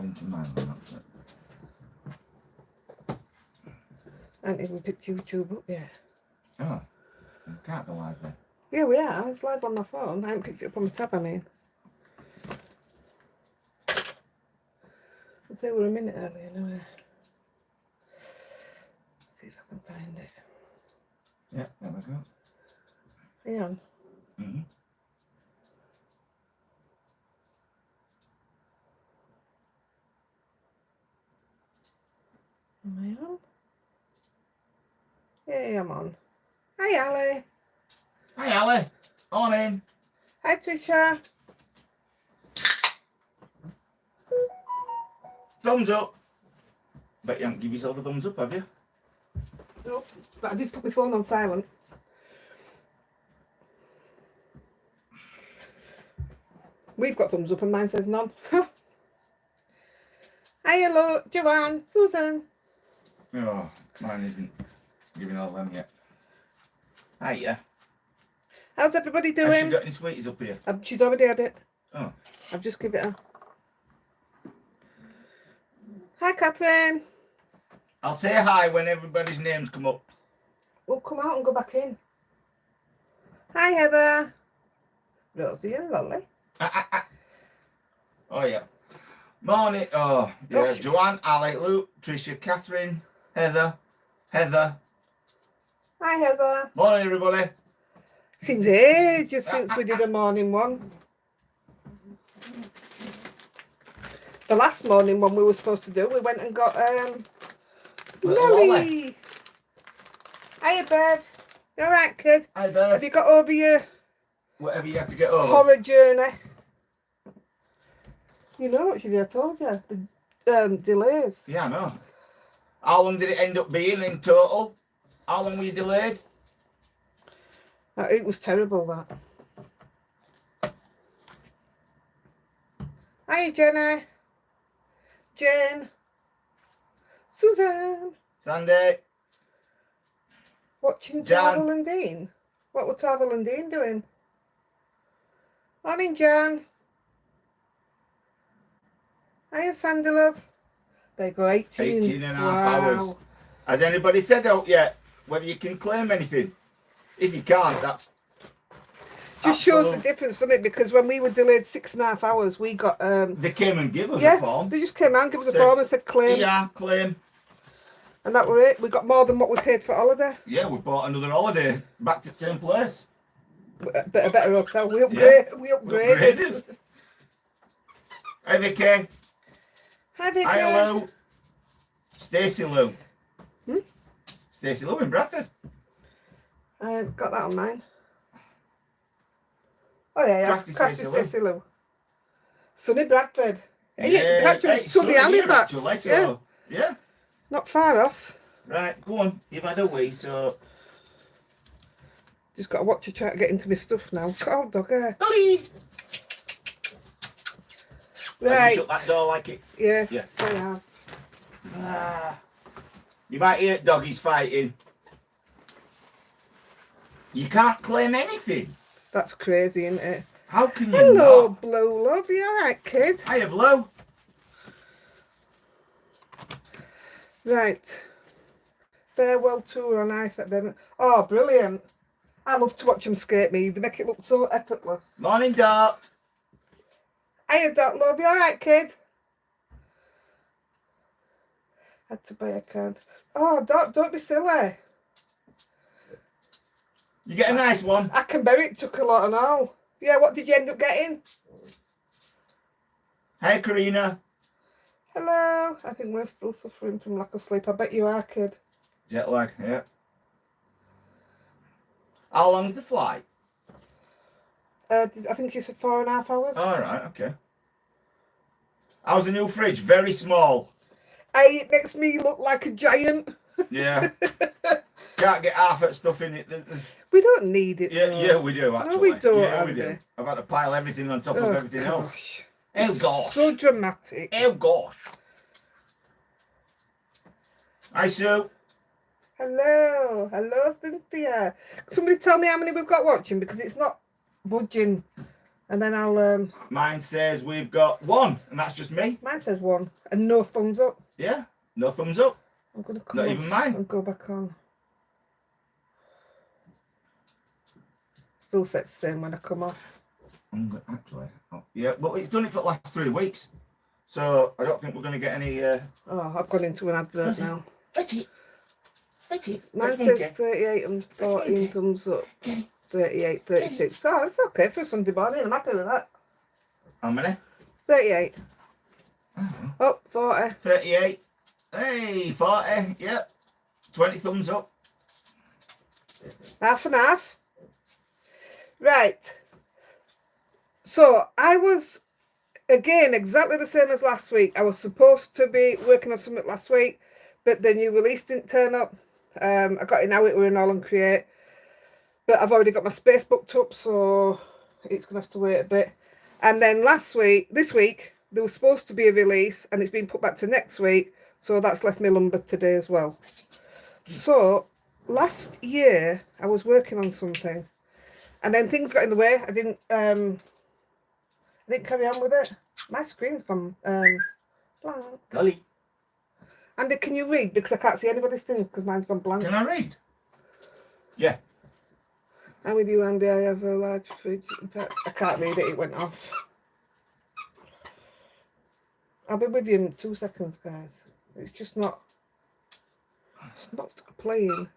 into mine, that's it. I haven't even picked YouTube up yet. Oh, you can't go live then. Yeah, we are. It's live on my phone. I haven't picked it up on my tab, I mean. I'd say we're a minute early anyway. See if I can find it. Yeah, there we go. Hang on. Mm-hmm. Am I on? Yeah, I'm on. Hi, Ali. Hi, Ali. Morning. Hi, Trisha. Thumbs up. Bet you haven't give yourself a thumbs up, have you? Nope, but I did put my phone on silent. We've got thumbs up and mine says none. Hi, hello, Joanne, Susan. Oh, mine isn't giving all them yet. Hiya. How's everybody doing? Has she got any sweeties up here? She's already had it. Oh. I've just given it her. Hi, Catherine. I'll say hi when everybody's names come up. We'll come out and go back in. Hi, Heather. Rosie and Lolly. Oh, yeah. Morning. Oh, yeah. Gosh. Joanne, Ali, Luke, Tricia, Catherine, Heather. Heather. Hi, Heather. Morning, everybody. Seems ages since we did a morning one. The last morning one we were supposed to do, we went and got Lolly. Hiya, Bev. You alright, kid? Hi, Bev. Have you got over your Whatever you have to get over. horror journey? You know what she did, I told you. The delays. Yeah, I know. How long did it end up being in total? How long were you delayed? It was terrible, that. Hiya, Jenny. Jane. Susan. Sunday. Watching Jan. Tarvel and Dean. What were Tarvel and Dean doing? Morning, Jan. Hiya, Sandy love. They go 18. 18 and a half hours. Has anybody said out yet whether you can claim anything? If you can't, that's... Just shows the difference, doesn't it? Because when we were delayed 6.5 hours, we got... They came and gave us a form. They just came out and gave us a form and said claim. Yeah, claim. And that were it. We got more than what we paid for holiday. Yeah, we bought another holiday back to the same place. But a better hotel. We upgraded. We upgraded. Hi, Vicky. Hi, Vicky. Hi, Lou. Stacey Lou. Stacey Lou in Bradford. I've got that on mine. Oh, yeah. Crafty Stacey Lou. Sunny Bradford. Yeah, actually, sunny Halifax. Actually, so, yeah. Not far off. Right, go on. You've had a wee, so... Just got to watch her try to get into my stuff now. Oh, dogger. Dolly! Right. Have you shut that door like it? Yes, I have. You might hear doggies fighting. You can't claim anything. That's crazy, isn't it? How can you Hello, not? Blue Love. You alright, kid? Hiya, Blue. Right. Farewell tour on ice at Birmingham. Oh, brilliant. I love to watch them skate me. They make it look so effortless. Morning, Dot. Hiya, Doc Love. You alright, kid? Had to buy a card. Oh, Doc, don't be silly. You get a nice one. I can bet it took a lot and all. Yeah, what did you end up getting? Hi, Karina. Hello. I think we're still suffering from lack of sleep. I bet you are, kid. Jet lag, yeah. How long's the flight? I think you said 4.5 hours. Alright, okay. How's the new fridge? Very small. It makes me look like a giant. Yeah. Can't get half that stuff in it. We don't need it. Yeah, we do, actually. No, we don't, Yeah, we do. Andy. I've had to pile everything on top of everything else. Oh, gosh. So dramatic. Oh, gosh. Hi, Sue. Hello. Hello, Cynthia. Somebody tell me how many we've got watching because it's not budging. And then I'll Mine says we've got 1, and that's just me. mine says 1 and no thumbs up. Yeah, no thumbs up. I'm gonna come Not off even mine. and go back on. Still set the same when I come off. Actually, yeah, but it's done it for the last 3 weeks, so I don't think we're going to get any. Oh, I've gone into an advert now. Fetch it. Mine says 38 and 14 thumbs up. 38, 36. Oh, it's okay for Sunday morning. I'm happy with that. How many? 38. Oh, 40. 38. Hey, 40. Yep. 20 thumbs up. Half and half. Right. So I was, again, exactly the same as last week. I was supposed to be working on something last week, but the new release didn't turn up. I got it now, it were in all and create. But I've already got my space booked up, so it's going to have to wait a bit. And then this week, there was supposed to be a release, and it's been put back to next week. So that's left me lumber today as well. So last year, I was working on something. And then things got in the way. I didn't carry on with it. My screen's gone blank. Golly. Andy, can you read? Because I can't see anybody's things because mine's gone blank. Can I read? Yeah. I'm with you, Andy. I have a large fridge. In fact, I can't read it. It went off. I'll be with you in 2 seconds, guys. It's just not... It's not playing.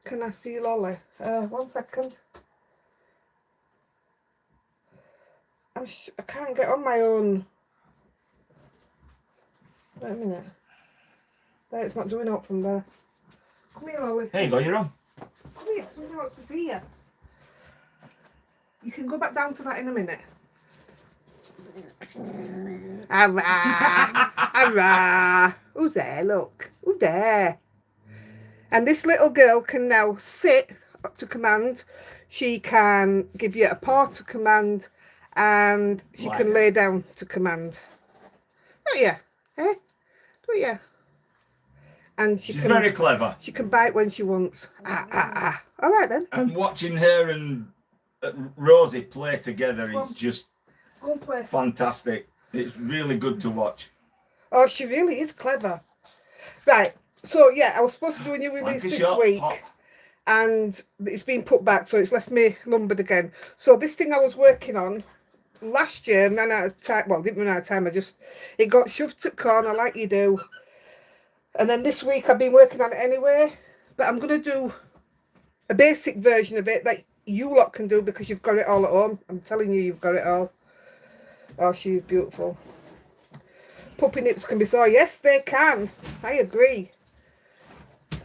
Can I see Lolly? 1 second. I can't get on my own. Wait a minute. There, it's not doing out from there. Come here, Lolly. There you go, you're on. Come here, somebody wants to see you. You can go back down to that in a minute. Hurrah! Hurrah! Who's there? Look. Who's there? And this little girl can now sit to command. She can give you a paw to command. And she can lay down to command. Oh yeah. Eh? Oh yeah. And she's very clever. She can bite when she wants. All right then. And watching her and Rosie play together is just fantastic. It's really good to watch. Oh, she really is clever. Right. So yeah, I was supposed to do a new release this week. And it's been put back, so it's left me lumbered again. So this thing I was working on last year, ran out of time. Well, didn't run out of time. It got shoved to corner like you do. And then this week I've been working on it anyway. But I'm going to do a basic version of it that you lot can do because you've got it all at home. I'm telling you, you've got it all. Oh, she's beautiful. Puppy nips can be sore. Yes, they can. I agree.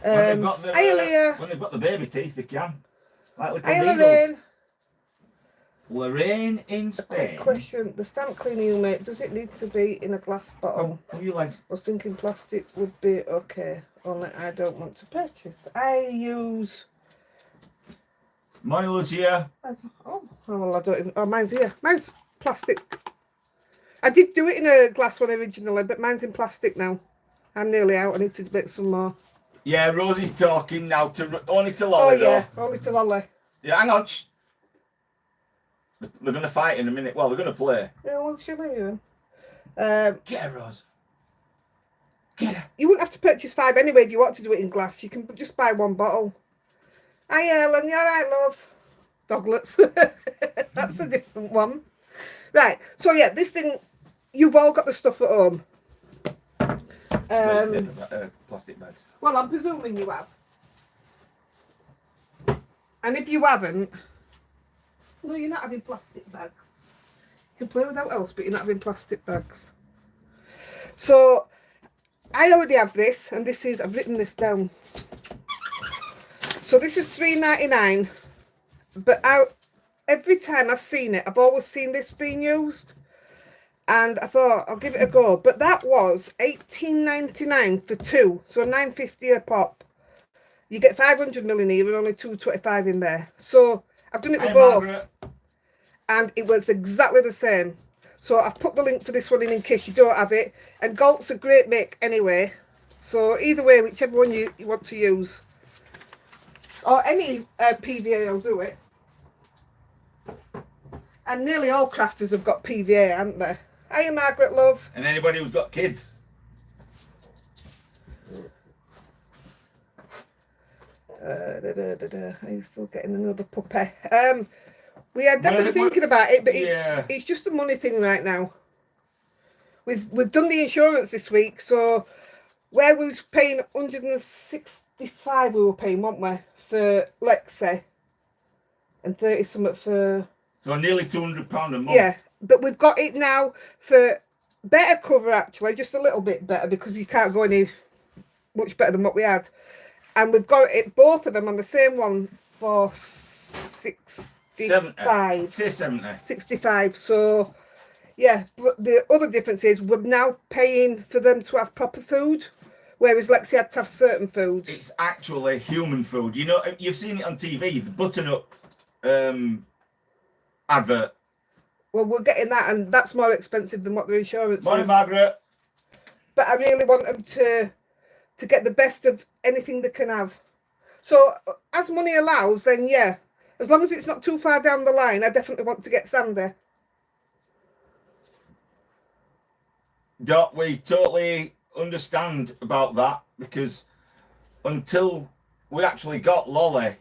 When they've got the baby teeth, they can. Like little needles. Lorraine. Lorraine in Spain. A quick question. The stamp cleaner you make, does it need to be in a glass bottle? What do you like? I was thinking plastic would be okay, only I don't want to purchase. I use... Morning, Lucia. Oh, well, I don't even... Oh, mine's here. Mine's plastic. I did do it in a glass one originally, but mine's in plastic now. I'm nearly out. I need to make some more. Yeah, Rosie's talking now only to Lolly. Oh yeah, only to Lolly. Yeah, hang on. Shh. They're going to fight in a minute. Well, they're going to play. Yeah, well, she'll leave you. Get her, Rose. Get her. You wouldn't have to purchase 5 anyway if you want to do it in glass. You can just buy 1 bottle. Hi, Ellen. You all right, love? Doglets. That's a different one. Right. So, yeah, this thing, you've all got the stuff at home. Plastic bags. Well, I'm presuming you have. And if you haven't, no, you're not having plastic bags. You can play without else, but you're not having plastic bags. So, I already have this, and this is, I've written this down. So this is $3.99, but every time I've seen it, I've always seen this being used. And I thought, I'll give it a go. But that was $18.99 for 2, so $9.50 a pop. You get 500ml in here and only $2.25 in there. So I've done it with both. Margaret. And it works exactly the same. So I've put the link for this one in case you don't have it. And Galt's a great make anyway. So either way, whichever one you want to use. Or any PVA will do it. And nearly all crafters have got PVA, haven't they? Hiya, Margaret, love. And anybody who's got kids. Are you still getting another puppy? We are definitely thinking about it, but it's just a money thing right now. We've done the insurance this week, so where we was paying 165, we were paying, weren't we, for Lexi, and 30 something for. So nearly £200 a month. Yeah, but we've got it now for better cover, actually, just a little bit better, because you can't go any much better than what we had. And we've got it, both of them on the same one for 65. 65. So, yeah, but the other difference is we're now paying for them to have proper food, whereas Lexi had to have certain food. It's actually human food. You know, you've seen it on TV, the button-up advert. Well, we're getting that, and that's more expensive than what the insurance Morning, is. Margaret. But I really want them to get the best of anything they can have. So, as money allows, then yeah, as long as it's not too far down the line, I definitely want to get Sandy. We totally understand about that, because until we actually got Lolly,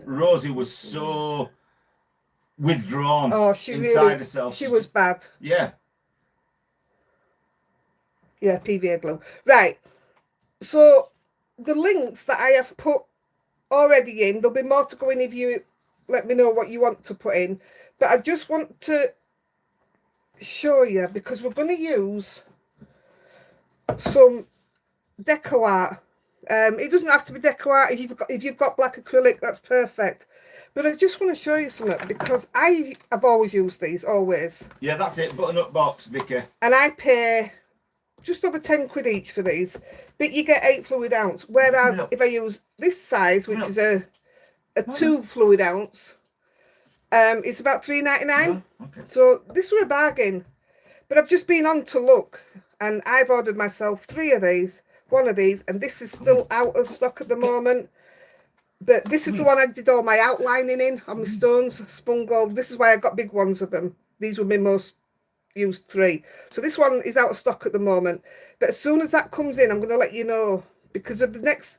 Rosie was so withdrawn inside herself. She was bad. Yeah. Yeah, PVA glue. Right. So the links that I have put already in, there'll be more to go in if you let me know what you want to put in. But I just want to show you, because we're going to use some decoart. It doesn't have to be decoart. If you've got black acrylic, that's perfect. But I just want to show you something, because I have always used these, always. Yeah, that's it. Button-up box, Vicky. And I pay just over 10 quid each for these, but you get 8 fluid ounce. Whereas if I use this size, which is a 2 fluid ounce, it's about £3.99. Okay. So this were a bargain. But I've just been on to look, and I've ordered myself 3 of these, 1 of these, and this is still out of stock at the moment. But this is the one I did all my outlining in on my stones, spun gold. This is why I got big ones of them. These were my most used 3. So this one is out of stock at the moment. But as soon as that comes in, I'm going to let you know, because of the next,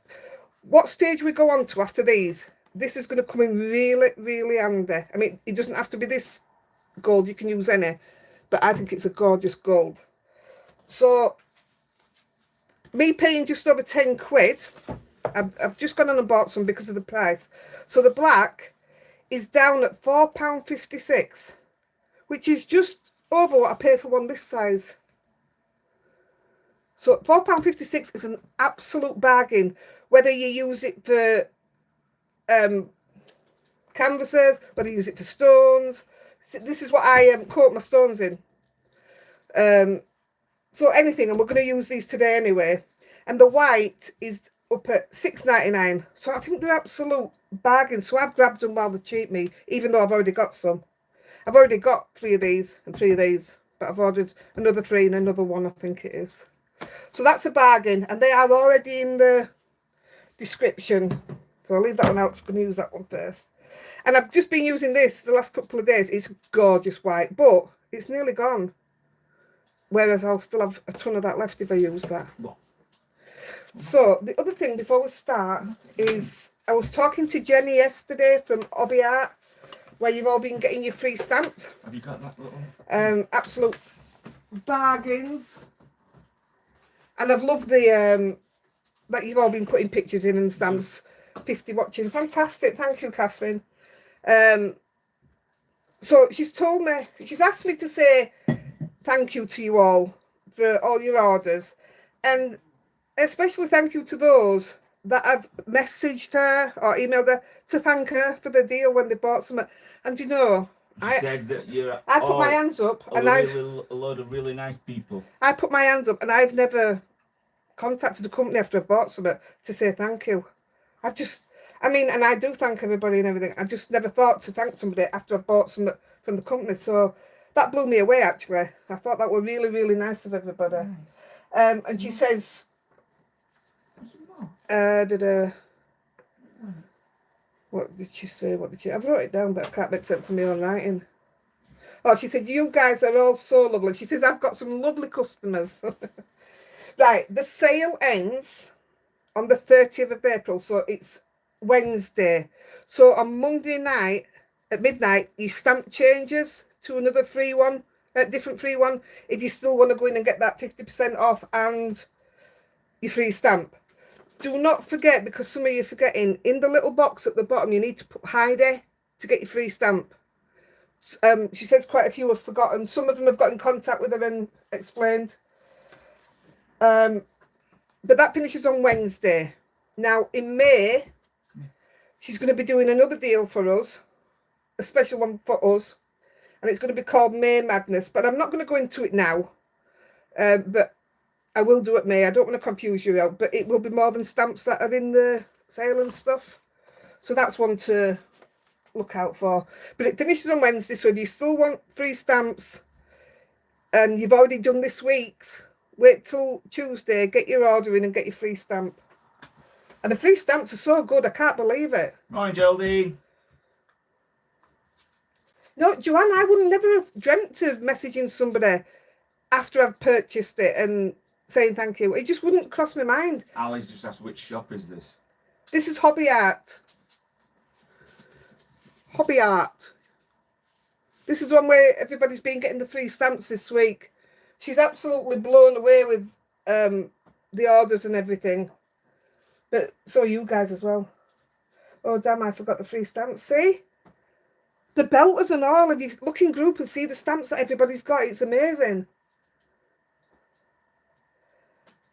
what stage we go on to after these, this is going to come in really, really handy. I mean, it doesn't have to be this gold. You can use any. But I think it's a gorgeous gold. So, me paying just over 10 quid, I've just gone on and bought some because of the price. So the black is down at £4.56, which is just over what I pay for one this size. So £4.56 is an absolute bargain, whether you use it for canvases, whether you use it for stones. This is what I coat my stones in. So anything, and we're going to use these today anyway. And the white is up at £6.99. So I think they're absolute bargains. So I've grabbed them while they cheap me, even though I've already got some. I've already got 3 of these and 3 of these, but I've ordered another 3 and another 1, I think it is. So that's a bargain, and they are already in the description. So I'll leave that one out. I'm going to use that one first. And I've just been using this the last couple of days. It's gorgeous white, but it's nearly gone. Whereas I'll still have a ton of that left if I use that. So the other thing before we start is I was talking to Jenny yesterday from Hobby Art, where you've all been getting your free stamps. Have you got that little? Absolute bargains. And I've loved the that you've all been putting pictures in and stamps. 50 watching. Fantastic. Thank you, Catherine. So she's told me, she's asked me to say thank you to you all for all your orders, and especially thank you to those that have messaged her or emailed her to thank her for the deal when they bought something. And you know, I said that I put my hands up, and a load of really nice people. I put my hands up, and I've never contacted the company after I've bought something to say thank you. I mean, and I do thank everybody and everything. I just never thought to thank somebody after I've bought something from the company. So that blew me away, actually. I thought that were really, really nice of everybody. Nice. And she says, What did she say? I wrote it down, but I can't make sense of my own writing. Oh, she said, you guys are all so lovely. She says, I've got some lovely customers. Right, the sale ends on the 30th of April, so it's Wednesday. So on Monday night at midnight, your stamp changes to another free one, a different free one, if you still want to go in and get that 50% off and your free stamp. Do not forget, because some of you are forgetting, in the little box at the bottom, you need to put Heidi to get your free stamp. She says quite a few have forgotten. Some of them have got in contact with her and explained. But that finishes on Wednesday. Now, in May, she's going to be doing another deal for us, a special one for us, and it's going to be called May Madness. But I'm not going to go into it now, but I will do it May. I don't want to confuse you out, but it will be more than stamps that are in the sale and stuff. So that's one to look out for. But it finishes on Wednesday, so if you still want free stamps and you've already done this week's, wait till Tuesday, get your order in and get your free stamp. And the free stamps are so good, I can't believe it. Morning, Geraldine. No, Joanne, I would never have dreamt of messaging somebody after I've purchased it and saying thank you. It just wouldn't cross my mind. Ali's just asked, which shop is this? This is Hobby Art. Hobby Art. This is one where everybody's been getting the free stamps this week. She's absolutely blown away with the orders and everything. But so are you guys as well. Oh, damn, I forgot the free stamps. See? The belters and all. If you look in group and see the stamps that everybody's got, it's amazing.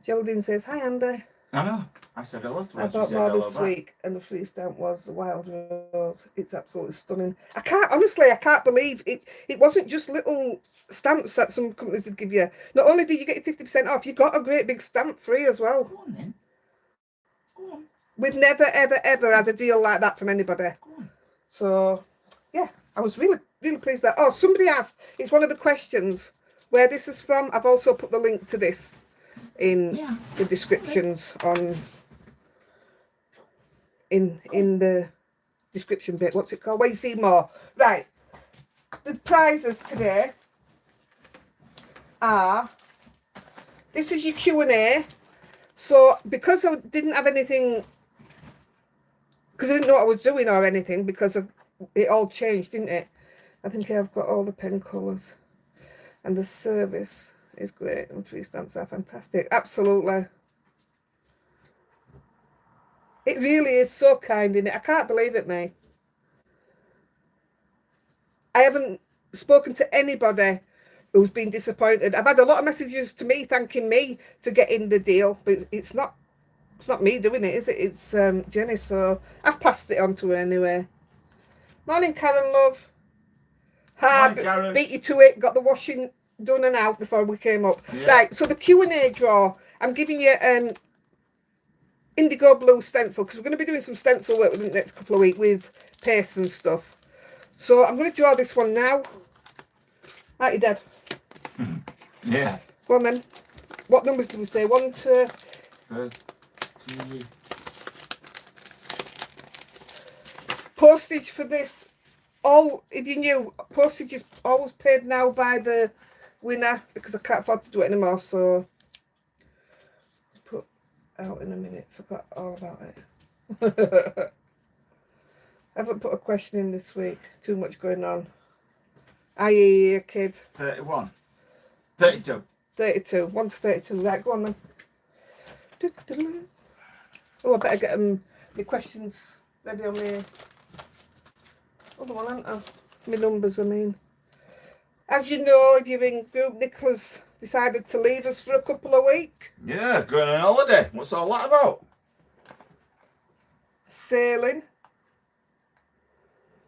Geraldine says, hi, Andy. I know. I said hello to her. I bought more this week, and the free stamp was the Wild Rose. It's absolutely stunning. I can't believe it. It wasn't just little stamps that some companies would give you. Not only did you get your 50% off, you got a great big stamp free as well. Go on then. Go on. We've never, ever, ever had a deal like that from anybody. Go on. So, yeah, I was really, really pleased that. Oh, somebody asked, it's one of the questions where this is from. I've also put the link to this in the descriptions on in the description bit. What's it called? Where you see more. Right, the prizes today are, this is your Q&A. So because I didn't have anything, because I didn't know what I was doing or anything, because of it all changed, didn't it? I think I've got all the pen colours, and the service is great, and free stamps are fantastic. Absolutely. It really is so kind, in it. I can't believe it, mate. I haven't spoken to anybody who's been disappointed. I've had a lot of messages to me thanking me for getting the deal, but it's not me doing it, is it? It's Jenny, so I've passed it on to her anyway. Morning, Karen, love. Morning, Karen. Beat you to it. Got the washing done and out before we came up. Yeah. Right, so the Q&A draw, I'm giving you an indigo blue stencil, because we're going to be doing some stencil work within the next couple of weeks with paste and stuff. So I'm going to draw this one now. Aren't you, Deb? Yeah. Go on then. What numbers did we say? 1 to 30. Postage for this, if you knew, postage is always paid now by the winner, because I can't afford to do it anymore. So put out in a minute. Forgot all about it. I haven't put a question in this week. Too much going on. I hear you, kid. 31. 32. 32. 1 to 32. Right, go on then. Oh, I better get my questions ready on my other one, haven't I? My numbers, I mean. As you know, if you're in group, Nicola's decided to leave us for a couple of weeks. Yeah, going on holiday. What's all that about? Sailing.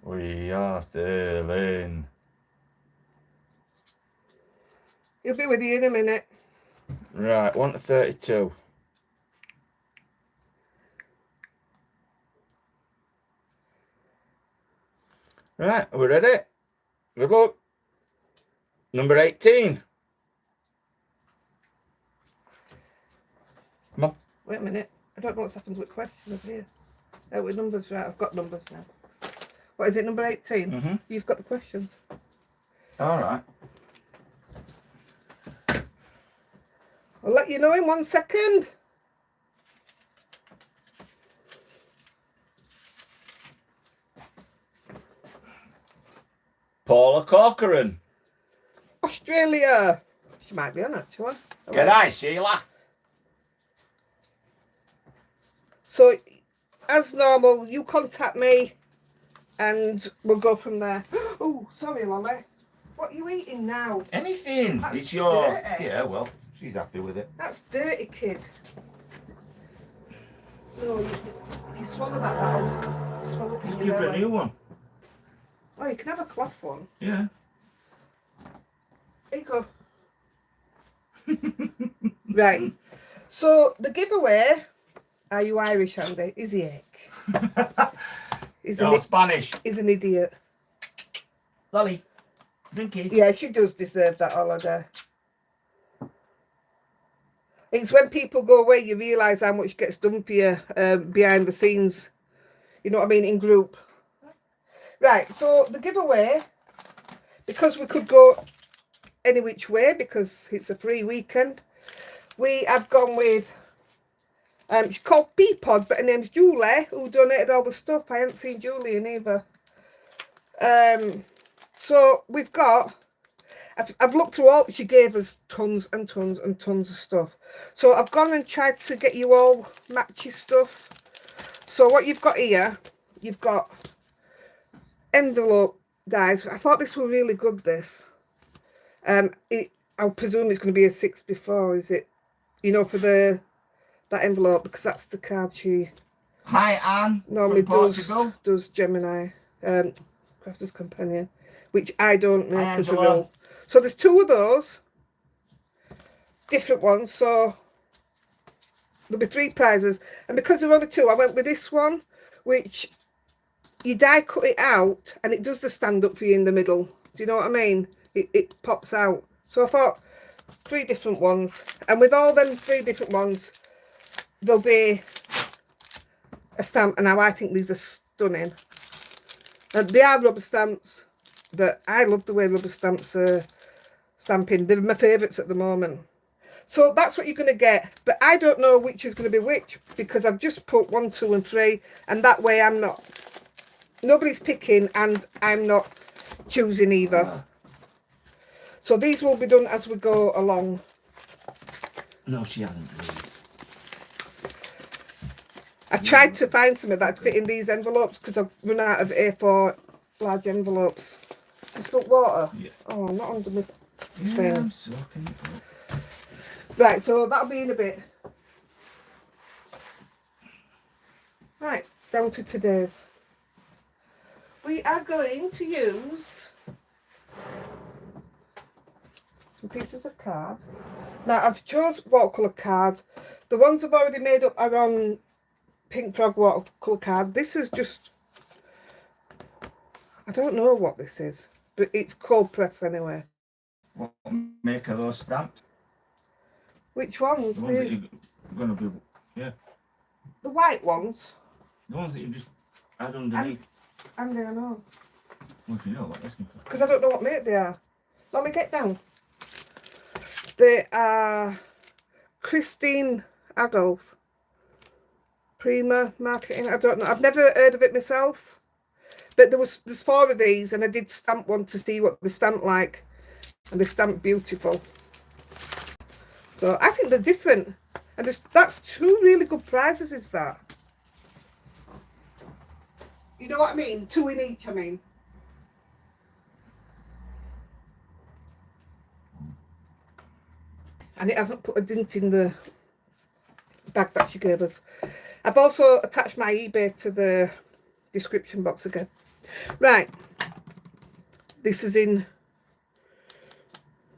We are sailing. He'll be with you in a minute. Right, 1 to 32. Right, we're ready. Good luck. Number 18. Come on. Wait a minute. I don't know what's happened with questions here. With numbers, right? I've got numbers now. What is it, number 18? Mm-hmm. You've got the questions. All right. I'll let you know in 1 second. Paula Corcoran. Australia. She might be on, actually. G'day, Sheila. So, as normal, you contact me and we'll go from there. Oh, sorry, Lolly. What are you eating now? Anything. That's It's your... dirty. Yeah, well, she's happy with it. That's dirty, kid. No, if you swallow that, that'll swallow up in Just your give her a belly. new one. Oh, you can have a cloth one. Yeah. There you go. Right. So, the giveaway... Are you Irish, Andy? Is he ick? No, Spanish. He's an idiot. Lolly, drinkies. Yeah, she does deserve that holiday. It's when people go away you realise how much gets done for you behind the scenes. You know what I mean? In group. Right, so the giveaway, because we could go any which way because it's a free weekend, we have gone with... she's called Peapod, but her name's Julie, who donated all the stuff. I haven't seen Julie in either. So we've got... I've looked through all... She gave us tons and tons and tons of stuff. So I've gone and tried to get you all matchy stuff. So what you've got here, you've got envelope dies. I thought this were really good, this. I'll presume it's going to be a 6x4, is it? You know, for the... that envelope, because that's the card she Hi, Anne. normally from does Gemini, Crafter's Companion, which I don't make Hi, as a Angela. rule. So there's 2 of those, different ones, so there'll be 3 prizes. And because there are only 2, I went with this one, which you die cut it out and it does the stand up for you in the middle. Do you know what I mean? It pops out. So I thought 3 different ones, and with all them 3 different ones, there'll be a stamp. And now I think these are stunning. They are rubber stamps, but I love the way rubber stamps are stamping. They're my favourites at the moment. So that's what you're going to get. But I don't know which is going to be which, because I've just put 1, 2 and 3. And that way I'm not... Nobody's picking and I'm not choosing either. So these will be done as we go along. No, she hasn't really. I tried to find something that fit in these envelopes because I've run out of A4 large envelopes. You spilt water? Yeah. Oh, not under my Yeah, thing. I'm soaking it up. Right, so that'll be in a bit. Right, down to today's. We are going to use some pieces of card. Now, I've chose watercolour card. The ones I've already made up are on Pink Frog watercolour card. This is just... I don't know what this is, but it's cold press anyway. What make are those stamps? Which ones? The ones that you're going to be... Yeah. The white ones? The ones that you just add underneath. And I know. Well, if you know what that's going for. Because I don't know what make they are. Let me get down. They are Christine Adolf. Prima Marketing. I don't know. I've never heard of it myself. But there's 4 of these, and I did stamp one to see what they stamp like. And they stamp beautiful. So I think they're different. And that's 2 really good prizes, is that? You know what I mean? 2 in each, I mean. And it hasn't put a dent in the bag that she gave us. I've also attached my eBay to the description box again. Right. This is in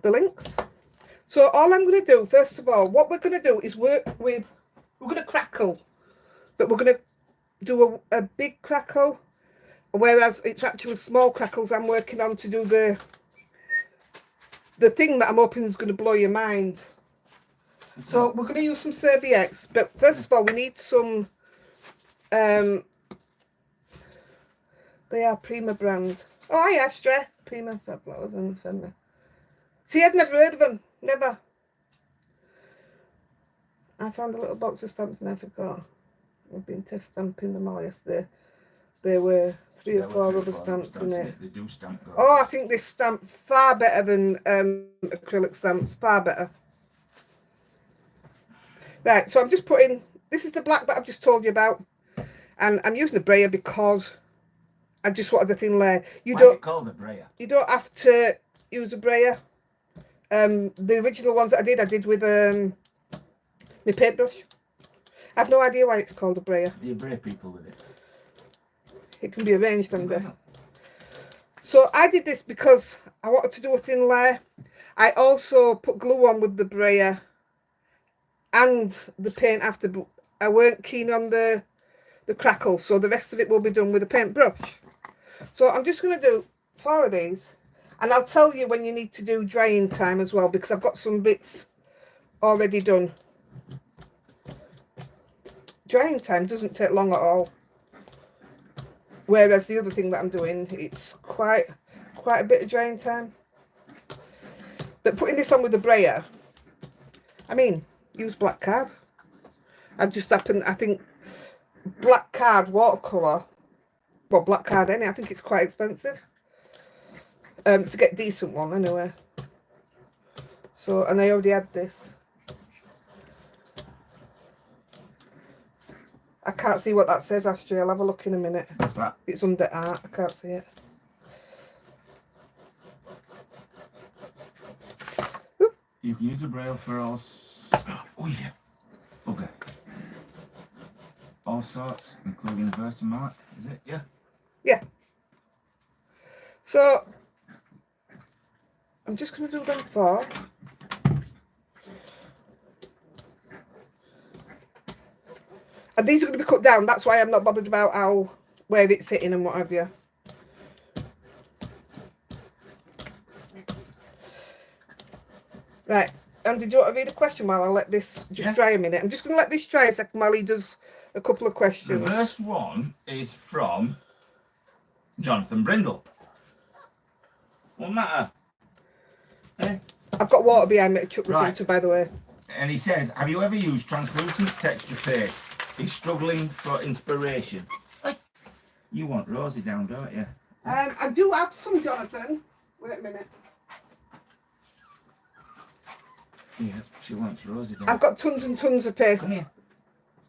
the links. So all I'm going to do, first of all, what we're going to do is work with, we're going to crackle. But we're going to do a big crackle, whereas it's actually small crackles I'm working on to do the thing that I'm hoping is going to blow your mind. So we're going to use some serviettes, but first of all we need some They are Prima brand. Oh, yeah, Astra. Prima flowers and Fenrir. See, I'd never heard of them. Never. I found a little box of stamps and I forgot. I've been test stamping them all yesterday. There were three or four other stamps in it. They do stamp. Oh, I think this stamp far better than acrylic stamps. Far better. Right, so I'm just putting... This is the black that I've just told you about. And I'm using a brayer because I just wanted the thin layer. Why is it called a brayer? You don't have to use a brayer. The original ones that I did with my paintbrush. I have no idea why it's called a brayer. Do you brayer people with it? It can be arranged under. So I did this because I wanted to do a thin layer. I also put glue on with the brayer and the paint after, but I weren't keen on the crackle, so the rest of it will be done with a paintbrush. So I'm just going to do 4 of these, and I'll tell you when you need to do drying time as well, because I've got some bits already done. Drying time doesn't take long at all, whereas the other thing that I'm doing, it's quite a bit of drying time. But putting this on with the brayer, I mean, use black card. I think black card watercolour, well, black card I think it's quite expensive to get a decent one anyway. So, and I already had this. I can't see what that says, Ashley. I'll have a look in a minute. What's that? It's under art. I can't see it. You can use a braille for all... Oh, yeah. Okay. All sorts, including verse and mark, is it? Yeah? Yeah. So, I'm just going to do them 4. And these are going to be cut down. That's why I'm not bothered about where it's sitting and what have you. Right. And did you want to read a question while I let this just dry a minute? I'm just going to let this dry a second while he does a couple of questions. The first one is from Jonathan Brindle. What matter? Eh? I've got water behind me to chuck this into, by the way. And he says, have you ever used translucent texture paste? He's struggling for inspiration. You want Rosie down, don't you? I do have some, Jonathan. Wait a minute. Yeah, she wants Rosie down. I've got tons and tons of paste. Come here.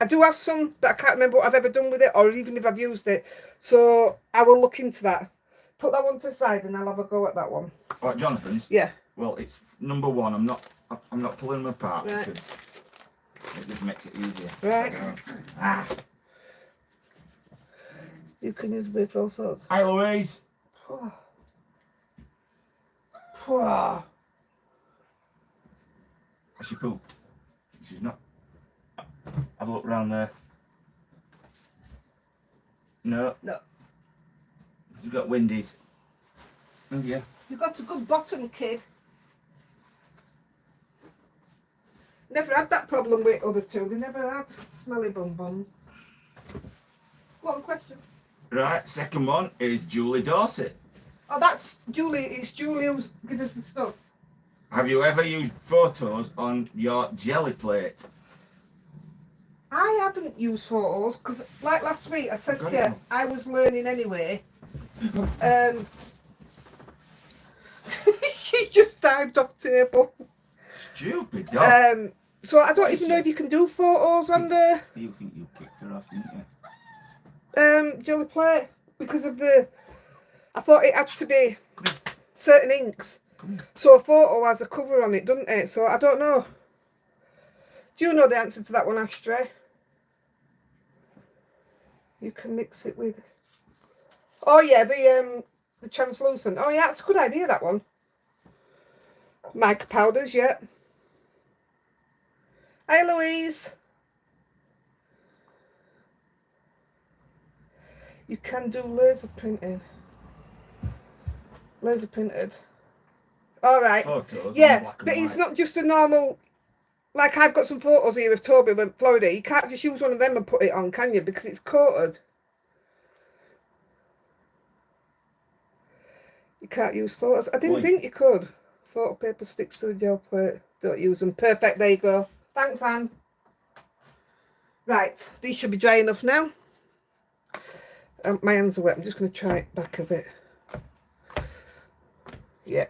I do have some, but I can't remember what I've ever done with it, or even if I've used it. So I will look into that. Put that one to the side, and I'll have a go at that one. What, Jonathan's? Yeah. Well, it's number 1. I'm not pulling them apart, right, because it just makes it easier. Right. You can use it for all sorts. Hi, Louise. Has she pooped? She's not. Have a look round there. No. No. You've got Wendy's. Oh, yeah. You've got a good bottom, kid. Never had that problem with other two. They never had smelly bum bums. One question. Right, second one is Julie Dorset. Oh, that's Julie. It's Julie who's given us the stuff. Have you ever used photos on your jelly plate? I haven't used photos because, like last week, I said to you, I was learning anyway. She just dived off table. Stupid dog. So I don't even know if you can do photos on the You think you kicked her off, didn't you? jelly plate because of the. I thought it had to be certain inks. So a photo has a cover on it, doesn't it? So I don't know. Do you know the answer to that one, Ashtray? You can mix it with. Oh yeah, the translucent. Oh yeah, that's a good idea, that one. Mica powders, yeah. Hi Louise. You can do laser printing. Laser printed. All right. Photos, yeah, but it's not just a normal. Like I've got some photos here of Toby in Florida. You can't just use one of them and put it on, can you? Because it's coated. You can't use photos. I didn't think you could. Photo paper sticks to the gel plate. Don't use them. Perfect. There you go. Thanks, Anne. Right. These should be dry enough now. My hands are wet. I'm just going to try it back a bit. Yeah.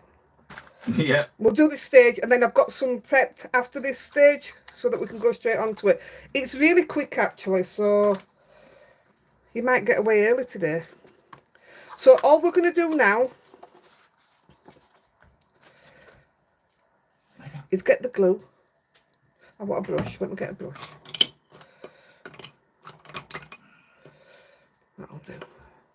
Yeah. We'll do this stage, and then I've got some prepped after this stage so that we can go straight onto it. It's really quick, actually, so you might get away early today. So all we're going to do now is get the glue. I want a brush. Let me get a brush. That'll do.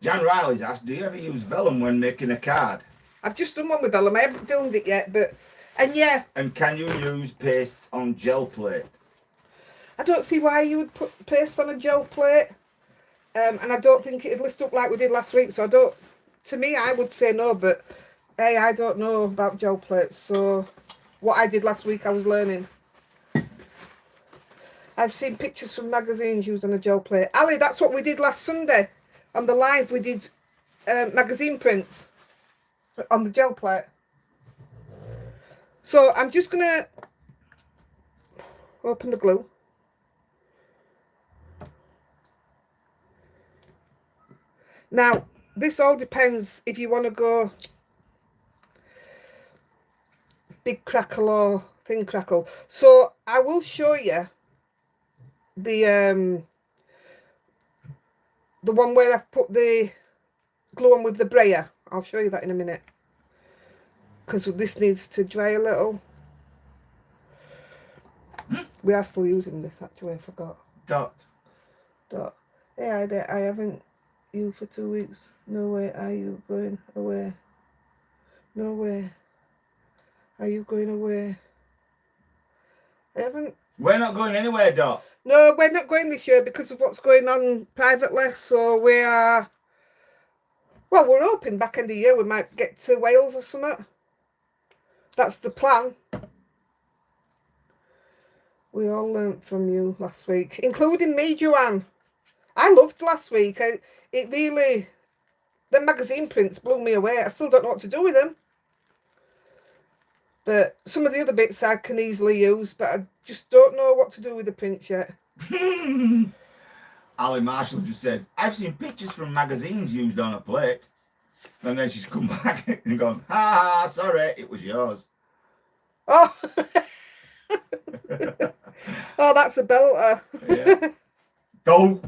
Jan Riley's asked, do you ever use vellum when making a card? I've just done one with vellum. I haven't filmed it yet, but... And yeah. And can you use paste on gel plate? I don't see why you would put paste on a gel plate. And I don't think it'd lift up like we did last week. So I don't... To me, I would say no, but... Hey, I don't know about gel plates. So what I did last week, I was learning. I've seen pictures from magazines used on a gel plate. Ali, that's what we did last Sunday. On the live, we did magazine prints on the gel plate. So I'm just going to open the glue. Now, this all depends if you want to go big crackle or thin crackle. So I will show you the one where I've put the glue on with the brayer. I'll show you that in a minute, because this needs to dry a little. We are still using this, actually. I forgot. Dot. Hey, I haven't you for 2 weeks. No way. Are you going away? No way. Are you going away? I haven't. We're not going anywhere, Dot. No, we're not going this year because of what's going on privately. So we are. Well, we're hoping back end of the year we might get to Wales or something. That's the plan. We all learnt from you last week, including me, Joanne. I loved last week. It really, the magazine prints blew me away. I still don't know what to do with them. But some of the other bits I can easily use, but I just don't know what to do with the prints yet. Ali Marshall just said, I've seen pictures from magazines used on a plate. And then she's come back and gone, ha, sorry, it was yours. Oh, oh, that's a belter. Yeah. Go.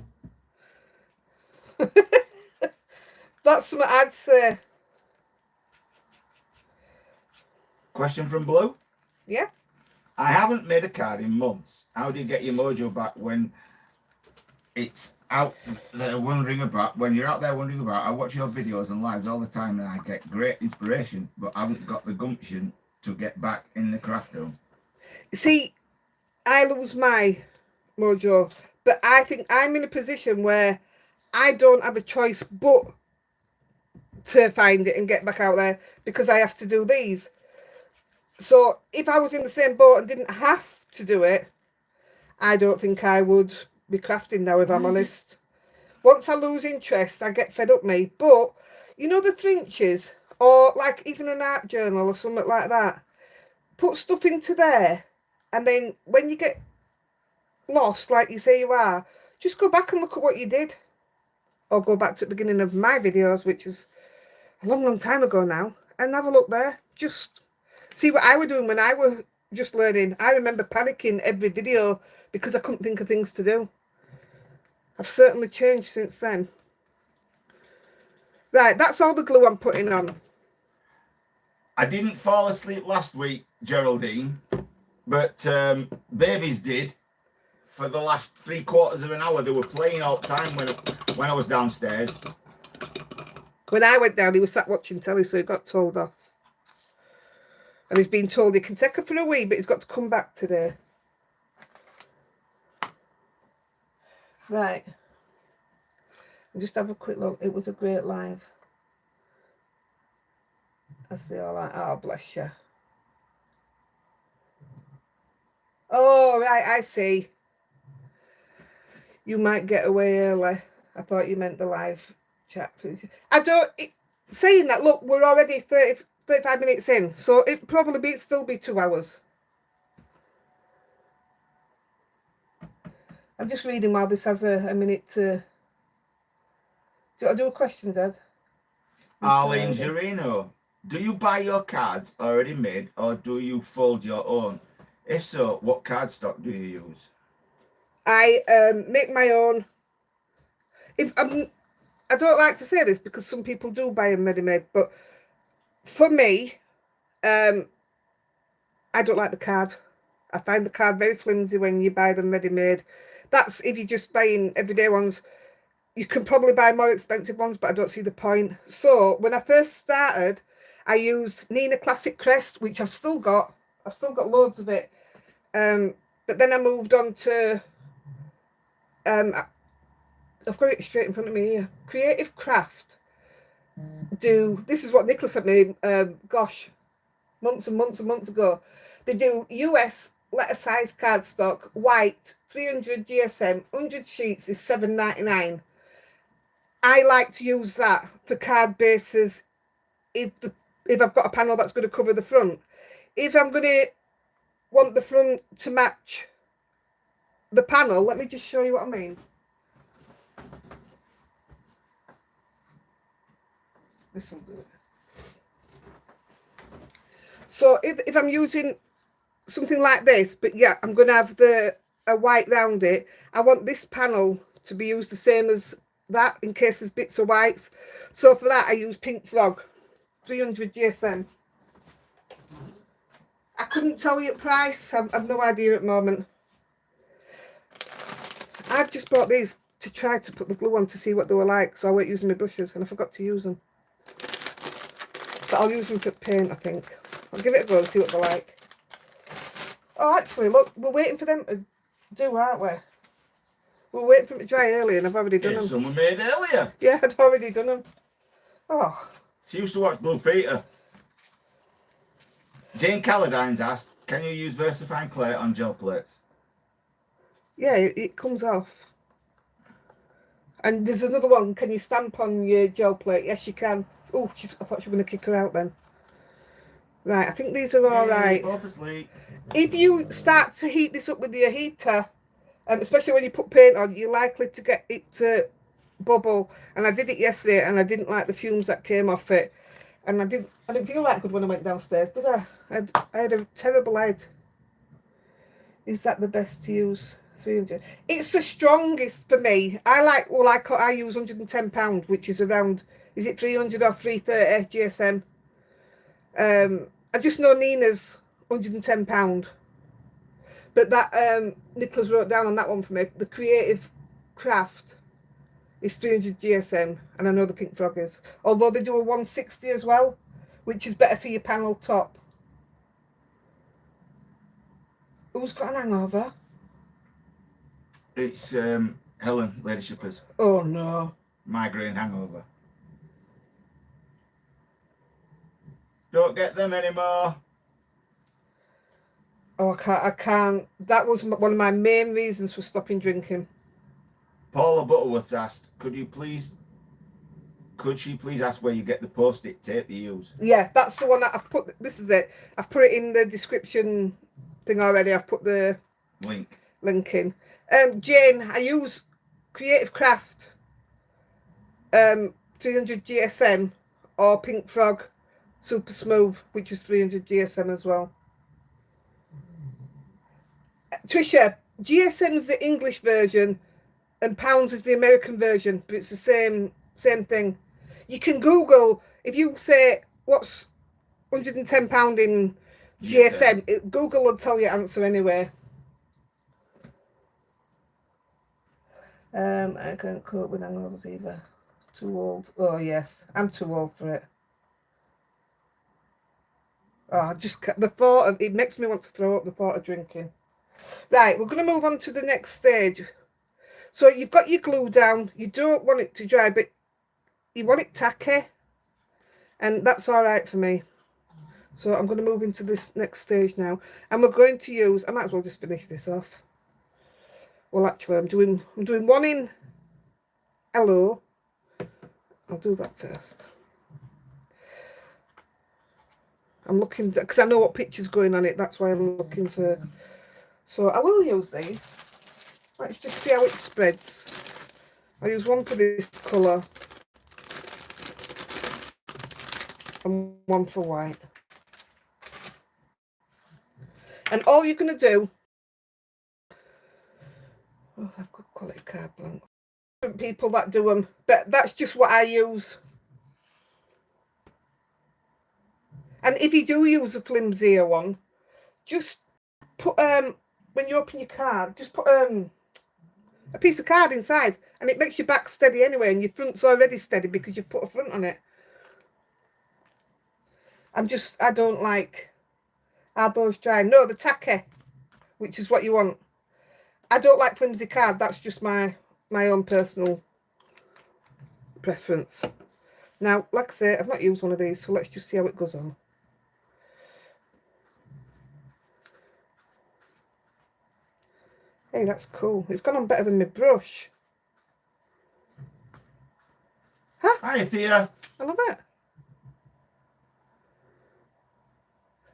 That's something I'd say. Question from Blue. Yeah. I haven't made a card in months. How do you get your mojo back when it's out there wondering about? When you're out there wondering about, I watch your videos and lives all the time and I get great inspiration, but I haven't got the gumption to get back in the craft room. See, I lose my mojo, but I think I'm in a position where I don't have a choice but to find it and get back out there because I have to do these. So if I was in the same boat and didn't have to do it, I don't think I would be crafting now, if I'm honest. Once I lose interest, I get fed up me. But, you know the flinches, or like even an art journal or something like that, put stuff into there, and then when you get lost, like you say you are, just go back and look at what you did. Or go back to the beginning of my videos, which is a long, long time ago now, and have a look there. Just see what I was doing when I was just learning. I remember panicking every video because I couldn't think of things to do. I've certainly changed since then. Right, that's all the glue I'm putting on. I didn't fall asleep last week, Geraldine, but babies did. For the last 3/4 of an hour, they were playing all the time when I was downstairs. When I went down, he was sat watching telly, so he got told off. And he's been told he can take her for a wee, but he's got to come back today. Right. I'll just have a quick look. It was a great live. As they all like, oh, bless you. Oh, right, I see. You might get away early. I thought you meant the live chat. I don't... saying that, look, we're already 35 minutes in, so it probably still be 2 hours. I'm just reading while this has a minute to... Do you want to do a question, Dad? Arlene Gerino, do you buy your cards already made or do you fold your own? If so, what cardstock do you use? I make my own. I don't like to say this because some people do buy them ready-made, but for me, I don't like the card. I find the card very flimsy when you buy them ready-made. That's if you're just buying everyday ones. You can probably buy more expensive ones, but I don't see the point. So when I first started, I used Nina Classic Crest, which I've still got. I've still got loads of it. But then I moved on to, I've got it straight in front of me here. Creative Craft. This is what Nicola sent me, gosh, months and months and months ago. They do US letter size cardstock, white, 300 GSM, 100 sheets is $7.99. I like to use that for card bases if I've got a panel that's going to cover the front. If I'm going to want the front to match the panel, let me just show you what I mean. This will do it. So if I'm using something like this, but yeah, I'm going to have a white round it, I want this panel to be used the same as that in case there's bits of whites. So for that I use Pink Frog 300 GSM. I couldn't tell you the price. I've no idea at the moment. I've just bought these to try to put the glue on to see what they were like, so I weren't using my brushes and I forgot to use them. But I'll use them for paint, I think. I'll give it a go and see what they're like. Oh, actually, look, we're waiting for them to do, aren't we? We're waiting for them to dry early and I've already done them. Someone made earlier. Yeah, I'd already done them. Oh. She used to watch Blue Peter. Jane Calladines asked, can you use VersaFine clay on gel plates? Yeah, it comes off. And there's another one, can you stamp on your gel plate? Yes, you can. Oh, I thought she was going to kick her out then. Right, I think these are all right. Both asleep. If you start to heat this up with your heater, especially when you put paint on, you're likely to get it to bubble. And I did it yesterday and I didn't like the fumes that came off it. And I didn't feel that good when I went downstairs, did I? I had a terrible head. Is that the best to use? 300. It's the strongest for me. I use £110, which is around, is it 300 or 330 GSM? I just know Nina's £110. But that Nicola's wrote down on that one for me. The Creative Craft is 300 GSM, and I know the Pink Frog is. Although they do a 160 as well, which is better for your panel top. Who's got an hangover? It's Helen, Lady Shippers. Oh no. Migraine hangover. Don't get them anymore. Oh, I can't. That was one of my main reasons for stopping drinking. Paula Butterworth asked, could she please ask where you get the post-it tape you use? Yeah, that's the one that I've put. This is it. I've put it in the description thing already. I've put the link in. Jane, I use Creative Craft 300 GSM or Pink Frog Super Smooth, which is 300 GSM as well. Trisha, GSM is the English version and pounds is the American version, but it's the same thing. You can Google, if you say what's £110 in GSM, Google will tell you answer anyway. I can't cope with hangovers either. Too old. Oh yes, I'm too old for it. Oh, the thought of it makes me want to throw up, the thought of drinking. Right, we're going to move on to the next stage. So you've got your glue down. You don't want it to dry, but you want it tacky. And that's all right for me. So I'm going to move into this next stage now. And we're going to use, I might as well just finish this off. Well, actually, I'm doing one in Hello. I'll do that first. I'm looking because I know what picture's going on it. That's why I'm looking for. So I will use these. Let's just see how it spreads. I'll use one for this colour and one for white. And all you're going to do, oh, I've got quality card blanks. Different people that do them, but that's just what I use. And if you do use a flimsier one, just put when you open your card, just put a piece of card inside, and it makes your back steady anyway, and your front's already steady because you've put a front on it. I don't like elbows dry. No, the tacky, which is what you want. I don't like flimsy card. That's just my own personal preference. Now, like I say, I've not used one of these, so let's just see how it goes on. Hey, that's cool. It's gone on better than my brush. Huh? Hi, Thea. I love it.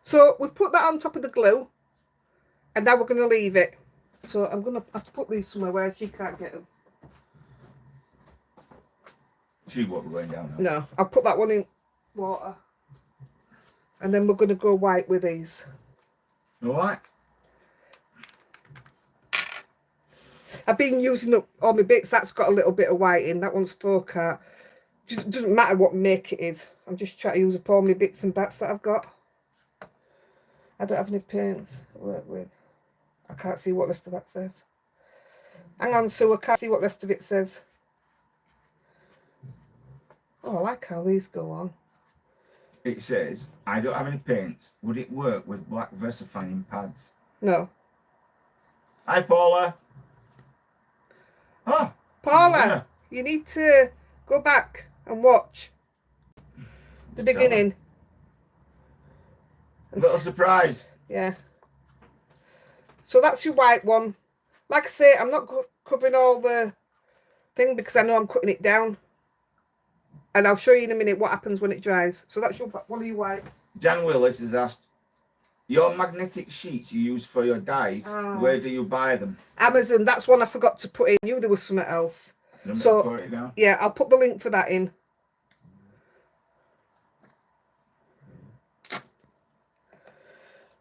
So we've put that on top of the glue, and now we're going to leave it. So I'm going to have to put these somewhere where she can't get them. She won't be going down now. No, I'll put that one in water. And then we're going to go white with these. All right. I've been using up all my bits. That's got a little bit of white in. That one's folk art. Just doesn't matter what make it is. I'm just trying to use up all my bits and bats that I've got. I don't have any paints to work with. I can't see what the rest of that says. Hang on, Sue, I can't see what the rest of it says. Oh, I like how these go on. It says, I don't have any paints. Would it work with black VersaFine pads? No. Hi, Paula. Oh, Paula, you need to go back and watch the beginning. Little surprise. Yeah. So that's your white one. Like I say, I'm not covering all the thing because I know I'm cutting it down. And I'll show you in a minute what happens when it dries. So that's one of your whites. Jan Willis has asked, your magnetic sheets you use for your dies, where do you buy them? Amazon. That's one I forgot to put in. I knew there was something else. So yeah, I'll put the link for that in.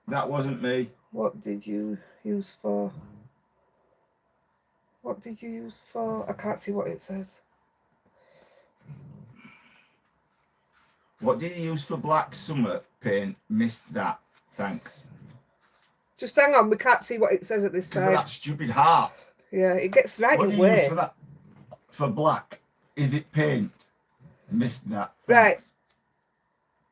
That wasn't me. What did you use for? What did you use for? I can't see what it says. What did you use for black summer paint? Missed that. Thanks. Just hang on, we can't see what it says at this side. Because of that stupid heart. Yeah, it gets right what away. What do you use for that? For black? Is it paint? Missed that. Thanks.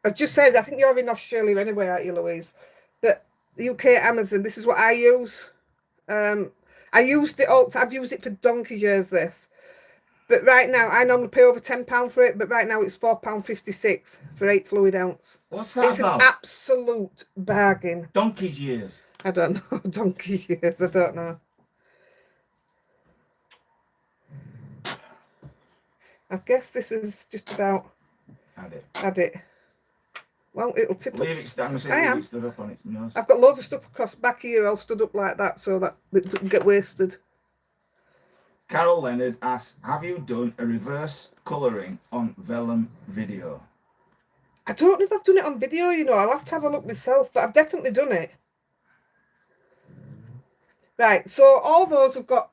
Right. I just said, I think you're in Australia anyway, aren't you, Louise? But UK Amazon, this is what I use. I used it all. I've used it for donkey years, this. But right now, I normally pay over £10 for it, but right now it's £4.56 for 8 fluid ounce. What's that It's about? An absolute bargain. Donkey's years. I don't know. Donkey years. I don't know. I guess this is just about had it. Well, it'll tip up. Leave it stand. I am. Stood up on its nose. I've got loads of stuff across the back here. I'll stood up like that so that it doesn't get wasted. Carol Leonard asks, have you done a reverse colouring on vellum video? I don't know if I've done it on video, you know. I'll have to have a look myself, but I've definitely done it. Right, so all those have got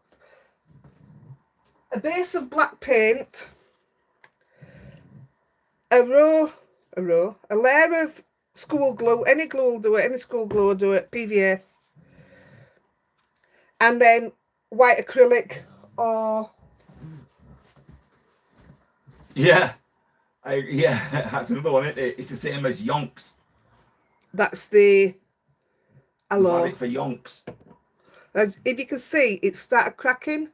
a base of black paint, a layer of school glue. Any glue will do it. Any school glue will do it. PVA. And then white acrylic or... Yeah. That's another one, isn't it? It's the same as yonks. That's the... Hello. It for yonks. If you can see, it started cracking.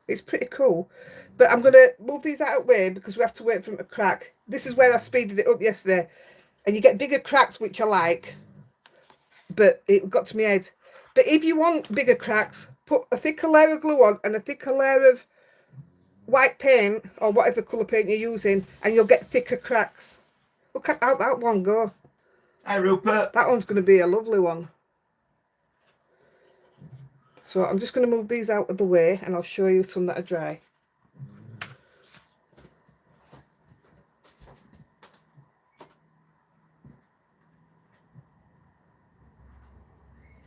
It's pretty cool. But I'm going to move these out of the way because we have to wait for them to crack. This is where I speeded it up yesterday. And you get bigger cracks, which I like. But it got to my head. But if you want bigger cracks, put a thicker layer of glue on and a thicker layer of white paint or whatever colour paint you're using, and you'll get thicker cracks. Look at how that one go. Hi, Rupert. That one's going to be a lovely one. So I'm just going to move these out of the way, and I'll show you some that are dry.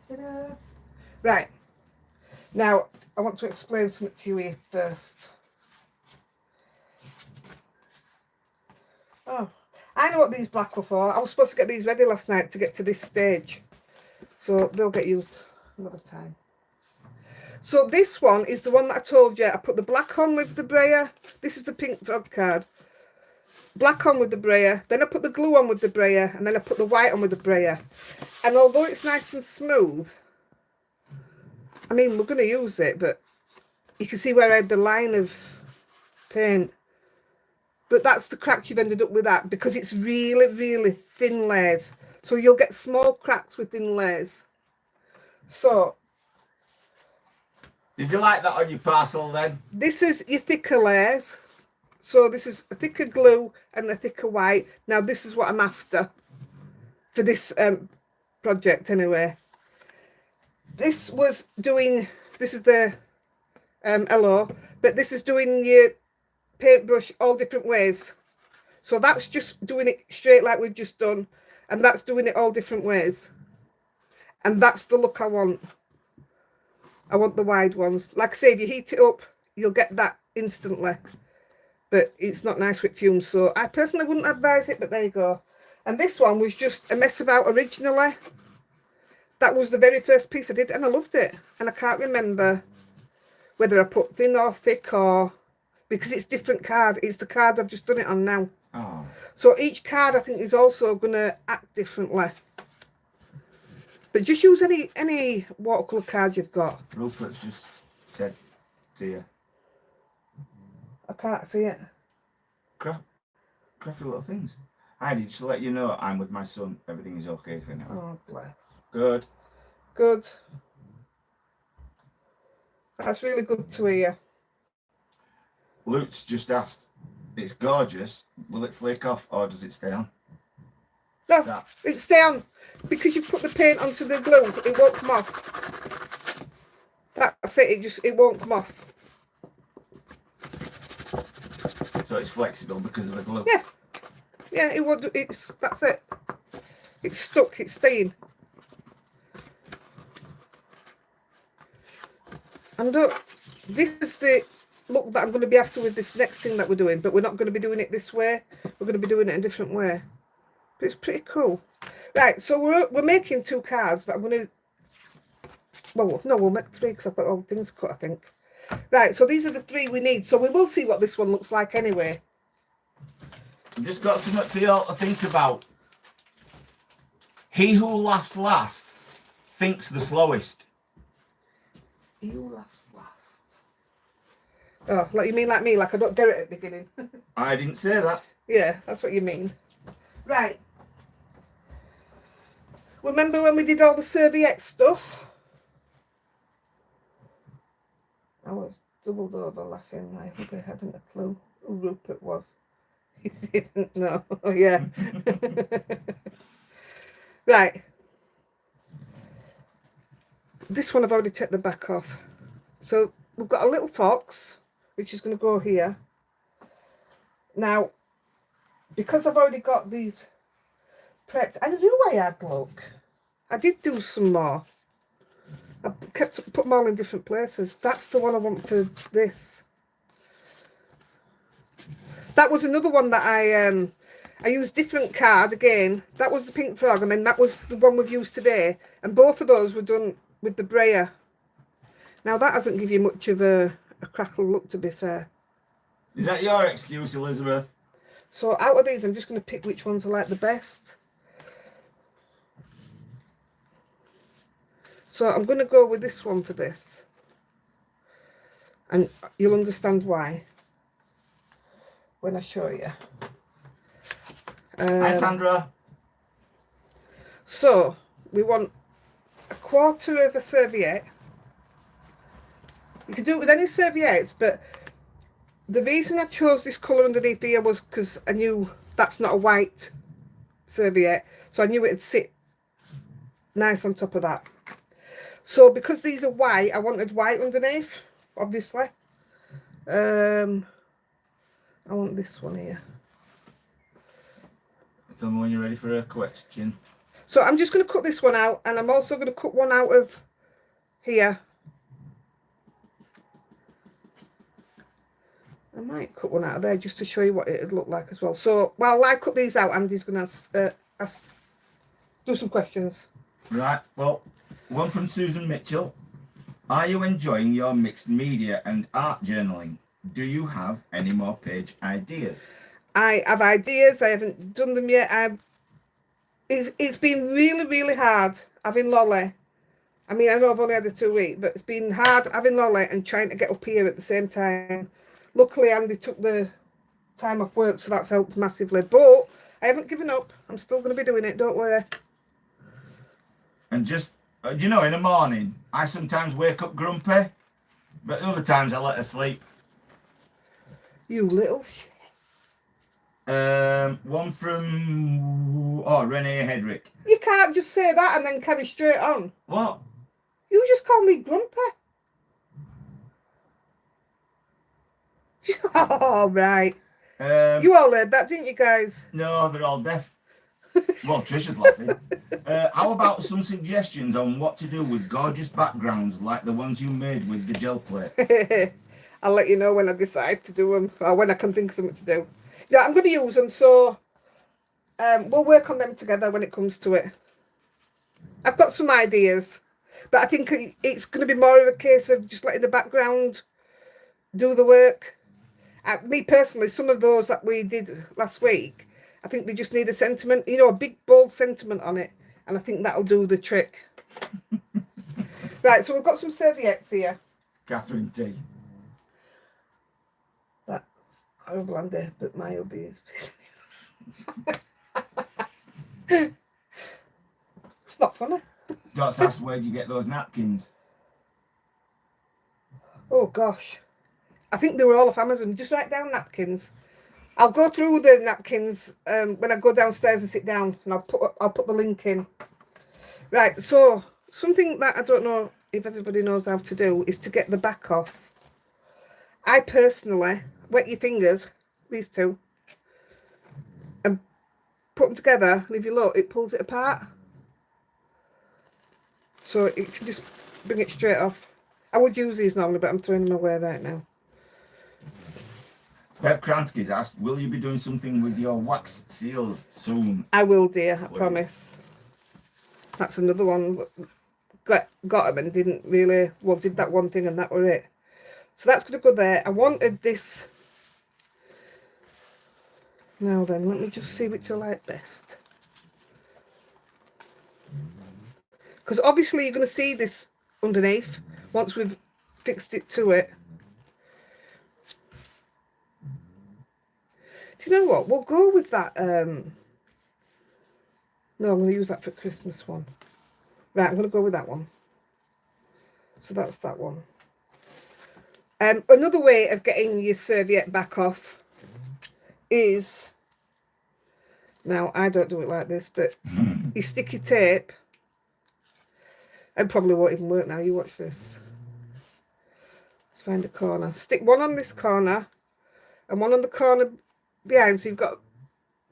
Ta-da. Right. Now, I want to explain something to you here first. Oh, I know what these black were for. I was supposed to get these ready last night to get to this stage. So they'll get used another time. So this one is the one that I told you. I put the black on with the brayer. This is the pink frog card. Black on with the brayer. Then I put the glue on with the brayer. And then I put the white on with the brayer. And although it's nice and smooth, I mean, we're going to use it, but you can see where I had the line of paint. But that's the crack you've ended up with that, because it's really, really thin layers. So you'll get small cracks with thin layers. So, did you like that on your parcel then? this is your thicker layers. So this is a thicker glue and a thicker white. Now this is what I'm after for this project anyway. This was doing, this is the LO, but this is doing your paintbrush all different ways. So that's just doing it straight like we've just done, and that's doing it all different ways. And that's the look I want. I want the wide ones. Like I said, you heat it up, you'll get that instantly. But it's not nice with fumes, so I personally wouldn't advise it, but there you go. And this one was just a mess about originally. That was the very first piece I did, and I loved it. And I can't remember whether I put thin or thick, or because it's different card. It's the card I've just done it on now. Oh. So each card I think is also going to act differently. But just use any watercolour card you've got. Rupert's just said to you. I can't see it. Crafty little things. Heidi, just to let you know, I'm with my son. Everything is okay for now. Oh, bless. Good. Good. That's really good to hear. Luke's just asked, it's gorgeous. Will it flake off or does it stay on? No, it's down. Because you put the paint onto the glue, it won't come off. That's it, it won't come off. So it's flexible because of the glue? Yeah. Yeah, it won't do, that's it. It's stuck, it's staying. And look, this is the look that I'm going to be after with this next thing that we're doing, but we're not going to be doing it this way. We're going to be doing it a different way. But it's pretty cool. Right, so we're making 2 cards, but I'm going to, well, no, we'll make 3 because I've got all the things cut, I think. Right, so these are the 3 we need. So we will see what this one looks like anyway. I've just got something for you all to think about. He who laughs last thinks the slowest. He who laughs last. Oh, like you mean like me, like I don't get it at the beginning. I didn't say that. Yeah, that's what you mean. Right. Remember when we did all the serviette stuff? I was doubled over laughing. I hadn't a clue who Rupert was. He didn't know. Oh, yeah. Right. This one I've already taken the back off. So we've got a little fox, which is going to go here. Now, because I've already got these prepped, I knew I had, look. I did do some more. I put them all in different places. That's the one I want for this. That was another one that I used different card again. That was the pink frog, and then that was the one we've used today. And both of those were done with the brayer. Now that doesn't give you much of a crackle look, to be fair. Is that your excuse, Elizabeth? So out of these, I'm just going to pick which ones I like the best. So I'm going to go with this one for this. And you'll understand why when I show you. Hi, Sandra. So we want a quarter of a serviette. You can do it with any serviettes, but the reason I chose this colour underneath here was because I knew that's not a white serviette, so I knew it'd sit nice on top of that. So because these are white, I wanted white underneath, obviously. I want this one here. Tell me when you're ready for a question. So I'm just going to cut this one out, and I'm also going to cut one out of here. I might cut one out of there just to show you what it would look like as well. So while I cut these out, Andy's going to do some questions. Right, well, one from Susan Mitchell. Are you enjoying your mixed media and art journaling? Do you have any more page ideas? I have ideas. I haven't done them yet. It's been really, really hard having Lolly. I mean, I know I've only had her 2 weeks, but it's been hard having Lolly and trying to get up here at the same time. Luckily, Andy took the time off work, so that's helped massively. But I haven't given up. I'm still going to be doing it, don't worry. And just, you know, in the morning, I sometimes wake up grumpy, but other times I let her sleep. You little shit. One from, Renee Hedrick. You can't just say that and then carry straight on. What? You just call me grumpy. Oh, right. You all heard that, didn't you, guys? No, they're all deaf. Well, Trisha's laughing. How about some suggestions on what to do with gorgeous backgrounds like the ones you made with the gel plate? I'll let you know when I decide to do them, or when I can think of something to do. Yeah, I'm going to use them, so we'll work on them together when it comes to it. I've got some ideas, but I think it's going to be more of a case of just letting the background do the work. Me personally, some of those that we did last week, I think they just need a sentiment, you know, a big bold sentiment on it, and I think that'll do the trick. Right, so we've got some serviettes here. Catherine T. That's horrible, Andy, but my hubby is It's not funny. Just asked where do you get those napkins? Oh gosh, I think they were all off Amazon. Just write down napkins. I'll go through the napkins when I go downstairs and sit down, and I'll put the link in. Right, so something that I don't know if everybody knows how to do is to get the back off. I personally wet your fingers, these two, and put them together, and if you look, it pulls it apart. So you can just bring it straight off. I would use these normally, but I'm throwing them away right now. Bev Kransky's asked, will you be doing something with your wax seals soon? I will, dear, I promise. That's another one. Got them and didn't really, well, did that one thing and that were it. So that's going to go there. I wanted this. Now then, let me just see which I like best. Because obviously you're going to see this underneath once we've fixed it to it. Do you know what? We'll go with that. No, I'm going to use that for Christmas one. Right, I'm going to go with that one. So that's that one. Another way of getting your serviette back off is, now I don't do it like this, but you stick your tape, and probably won't even work now. You watch this. Let's find a corner. Stick one on this corner and one on the corner behind, so you've got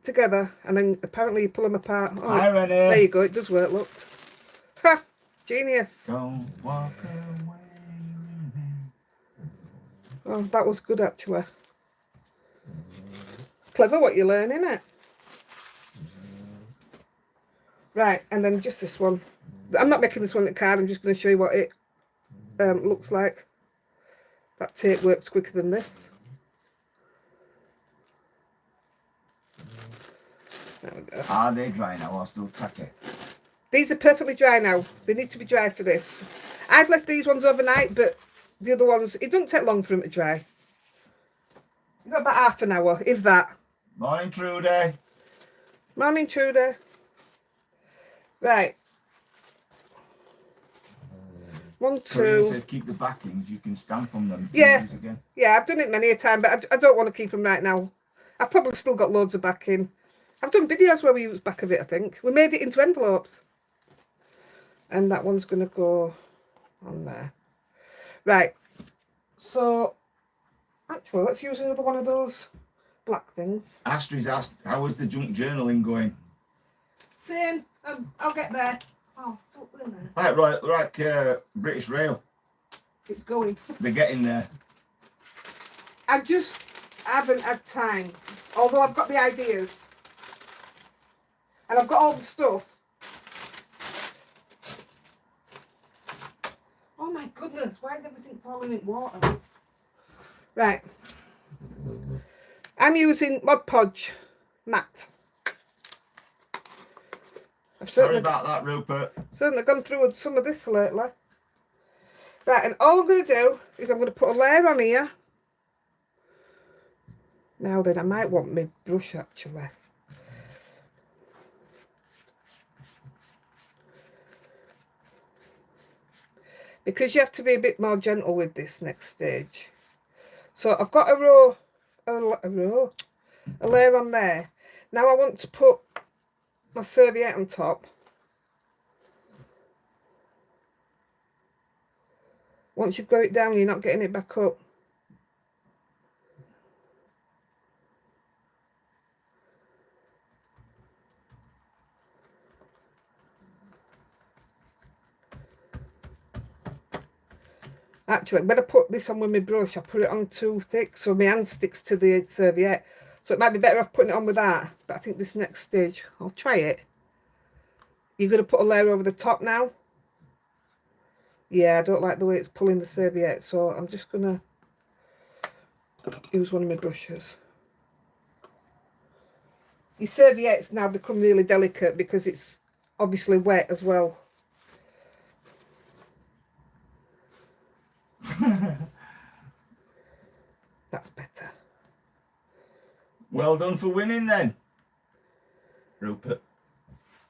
together, and then apparently you pull them apart. Oh, hi, Renee. There you go. It does work. Look. Ha! Genius. Don't walk away. Oh, that was good actually. Clever what you learn, isn't it? Right, and then just this one. I'm not making this one at card. I'm just going to show you what it looks like. That tape works quicker than this. There we go. Are they dry now or still tacky? These are perfectly dry now. They need to be dry for this. I've left these ones overnight, but the other ones, it doesn't take long for them to dry. You've got about half an hour, if that. Morning, Trudy. Morning, Trudy. Right. 1, So it 2. says keep the backings. You can stamp on them. Yeah. Use again. Yeah, I've done it many a time, but I don't want to keep them right now. I've probably still got loads of backing. I've done videos where we use back of it, I think. We made it into envelopes. And that one's going to go on there. Right. So, actually, let's use another one of those black things. Astrid's asked, how was the junk journaling going? Same. I'll get there. Oh, don't put in there. Like British Rail. It's going. They're getting there. I just haven't had time. Although I've got the ideas. And I've got all the stuff. Oh my goodness, why is everything falling in water? Right. I'm using Mod Podge matte. Sorry about that, Rupert. Certainly gone through with some of this lately. Right, and all I'm going to do is I'm going to put a layer on here. Now then, I might want my brush actually. Because you have to be a bit more gentle with this next stage. So I've got a layer on there. Now I want to put my serviette on top. Once you've got it down, you're not getting it back up. Actually, when I put this on with my brush, I put it on too thick, so my hand sticks to the serviette. So it might be better off putting it on with that. But I think this next stage, I'll try it. You're going to put a layer over the top now. Yeah, I don't like the way it's pulling the serviette, so I'm just going to use one of my brushes. Your serviette's now become really delicate because it's obviously wet as well. That's better. Well done for winning then, Rupert.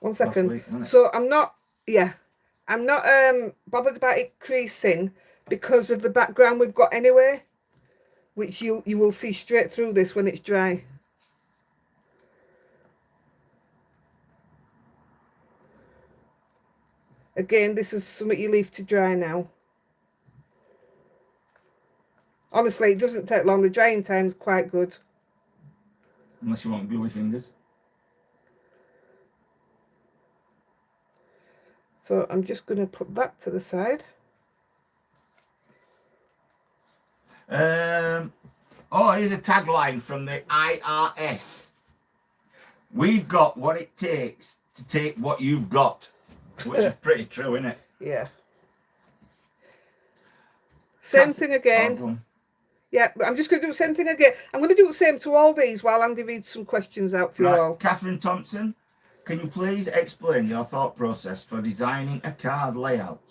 1 second. So I'm not bothered about it creasing because of the background we've got anyway, which you will see straight through this when it's dry. Again, this is something you leave to dry now. Honestly, it doesn't take long. The drying time's quite good. Unless you want gluey fingers. So I'm just going to put that to the side. Oh, here's a tagline from the IRS. We've got what it takes to take what you've got. Which is pretty true, isn't it? Yeah. Same thing again. Yeah, but I'm just going to do the same thing again. I'm going to do the same to all these while Andy reads some questions out for you all. Catherine Thompson, can you please explain your thought process for designing a card layout?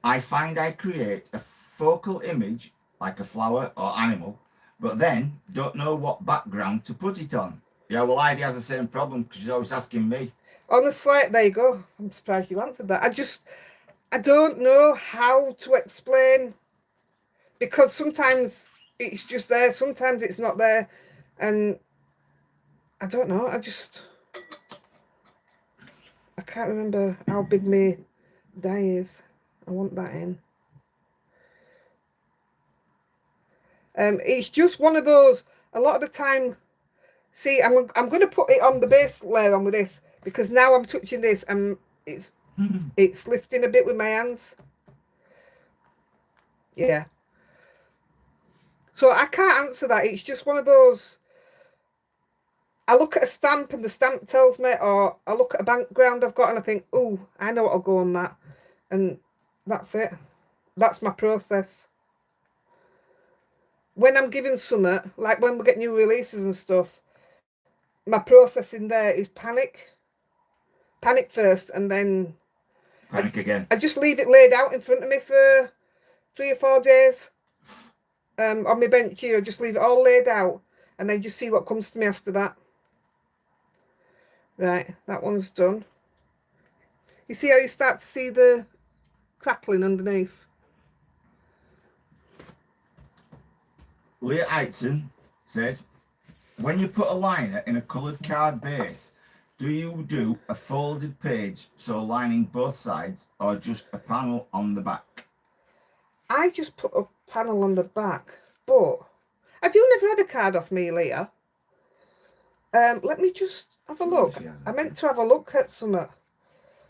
I find I create a focal image, like a flower or animal, but then don't know what background to put it on. Yeah, well, Heidi has the same problem because she's always asking me. Honestly, there you go. I'm surprised you answered that. I don't know how to explain, because sometimes it's just there, sometimes it's not there, and I don't know. I can't remember how big my die is. I want that in. It's just one of those, a lot of the time, see, I'm going to put it on the base layer on with this, because now I'm touching this and it's lifting a bit with my hands. Yeah. So I can't answer that. It's just one of those, I look at a stamp and the stamp tells me, or I look at a background I've got and I think, oh, I know what'll go on that. And that's it. That's my process. When I'm giving something, like when we get new releases and stuff, my process in there is panic first, and then panic again. I just leave it laid out in front of me for 3 or 4 days. On my bench here, I just leave it all laid out and then just see what comes to me after that. Right, that one's done. You see how you start to see the crackling underneath. Leah Eitzen says, when you put a liner in a coloured card base, do you do a folded page, so lining both sides, or just a panel on the back? I just put a panel on the back, but have you never had a card off me, Leah? Let me just have a look. I meant to have a look at some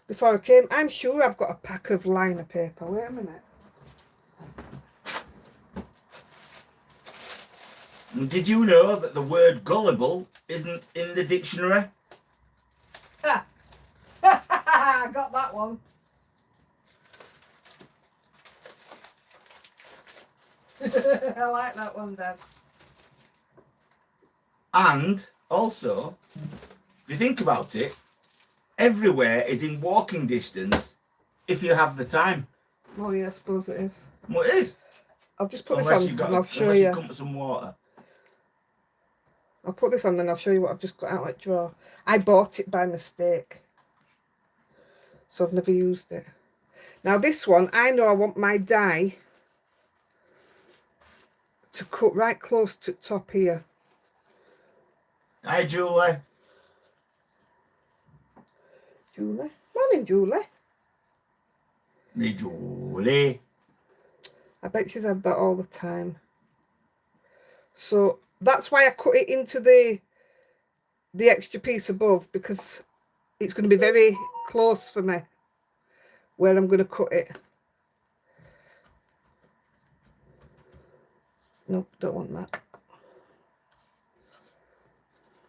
before I came. I'm sure I've got a pack of liner paper. Wait a minute. Did you know that the word gullible isn't in the dictionary? I got that one. I like that one, Dad. And also, if you think about it, everywhere is in walking distance if you have the time. Oh yeah, I suppose it is. Well, it is. I'll just put Unless this on and I'll show unless you. you come to some water. I'll put this on then I'll show you what I've just got out of the drawer. I bought it by mistake, so I've never used it. Now this one, I know I want my die to cut right close to the top here. Hi, Julie. Julie? Morning, Julie. Me, Julie. I bet she's had that all the time. So that's why I cut it into the extra piece above, because it's going to be very close for me where I'm going to cut it. Nope, don't want that.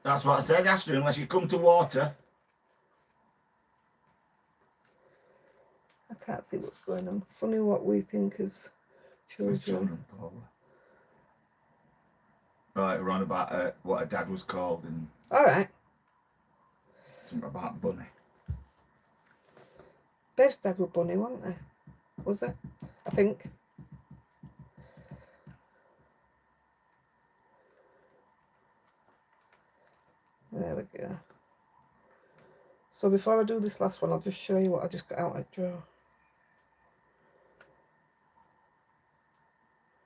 That's what I said, Ashley, unless you come to water. I can't see what's going on. Funny what we think as children. Right, we're on about what her dad was called and All right. something about Bunny. Bev's dad was Bunny, wasn't they? Was it? I think. There we go. So before I do this last one, I'll just show you what I just got out of the drawer.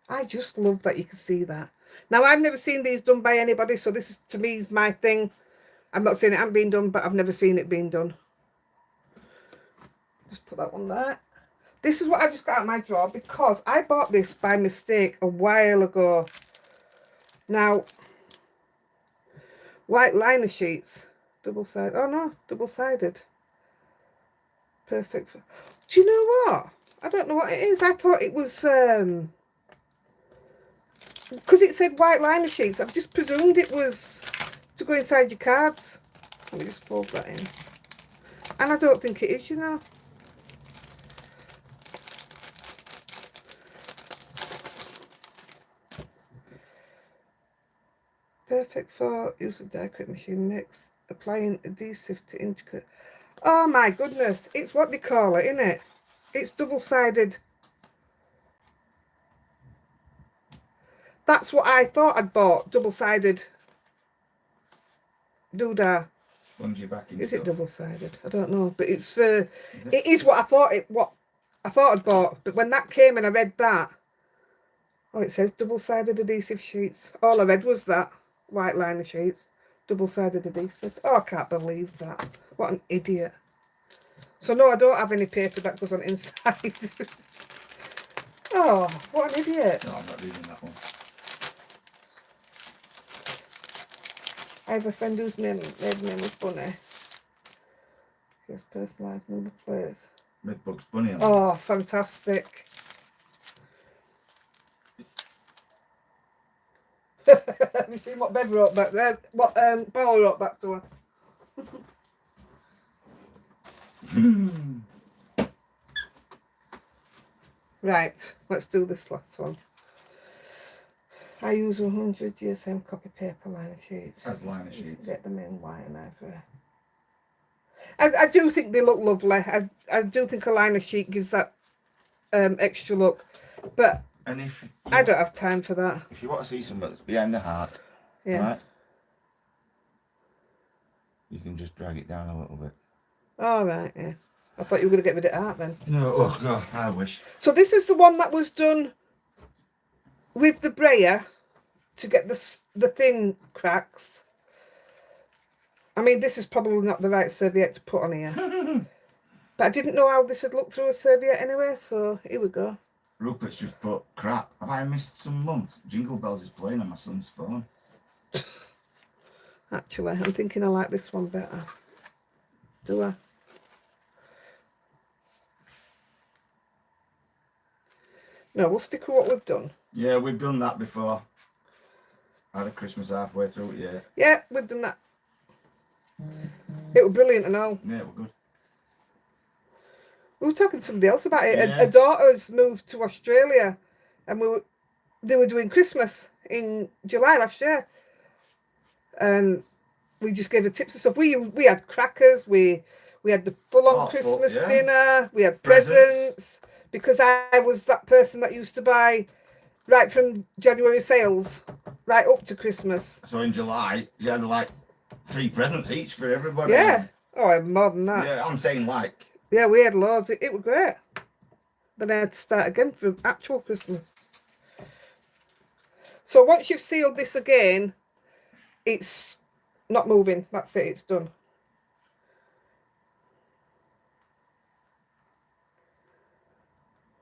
I just love that you can see that. Now, I've never seen these done by anybody, so this is, to me, is my thing. I'm not saying it hasn't been done, but I've never seen it being done. Just put that one there. This is what I just got out of my drawer because I bought this by mistake a while ago. Now, white liner sheets, double-sided. Oh no, double-sided. Perfect. Do you know what? I don't know what it is. I thought it was because it said white liner sheets. I've just presumed it was to go inside your cards. Let me just fold that in. And I don't think it is, you know. Perfect for use of decoart machine mix. Applying adhesive to intricate. Oh my goodness. It's what they call it, isn't it? It's double-sided. That's what I thought I'd bought. Double-sided doodah. Spongy backing. Is it double-sided? I don't know. But it's for... It is what I thought I'd bought. But when that came and I read that... Oh, it says double-sided adhesive sheets. All I read was that. White liner sheets. Double-sided adhesive. Oh, I can't believe that. What an idiot. So, no, I don't have any paper that goes on inside. Oh, what an idiot. No, I'm not reading that one. I have a friend whose maiden name was Bunny. He has personalised number plates. Red Bugs Bunny on Oh, fantastic. Have you seen what Bev wrote back there? What Paul wrote back to her? Right, let's do this last one. I use 100 GSM copy paper liner sheets. As liner sheets. Get them in white and ivory. I do think they look lovely. I do think a liner sheet gives that extra look, but And if I don't have time for that. If you want to see something that's behind the heart, Yeah. right, you can just drag it down a little bit. All right, yeah. I thought you were going to get rid of art then. No, oh God, I wish. So this is the one that was done with the brayer to get the thin cracks. I mean, this is probably not the right serviette to put on here. But I didn't know how this would look through a serviette anyway, so here we go. Rupert's just put, crap, have I missed some months? Jingle Bells is playing on my son's phone. Actually, I'm thinking I like this one better. Do I? No, we'll stick with what we've done. Yeah, we've done that before. I had a Christmas halfway through it, yeah. Yeah, we've done that. It was brilliant and all. Yeah, it was good. We were talking to somebody else about it. Yeah. A daughter's moved to Australia, and they were doing Christmas in July last year, and we just gave her tips and stuff. We had crackers, we had the full-on Christmas dinner, we had presents, because I was that person that used to buy right from January sales right up to Christmas. So in July, you had like 3 presents each for everybody. Yeah. Oh, more than that. Yeah, I'm saying like. Yeah, we had loads. It was great. Then I had to start again for actual Christmas. So once you've sealed this again, it's not moving. That's it. It's done.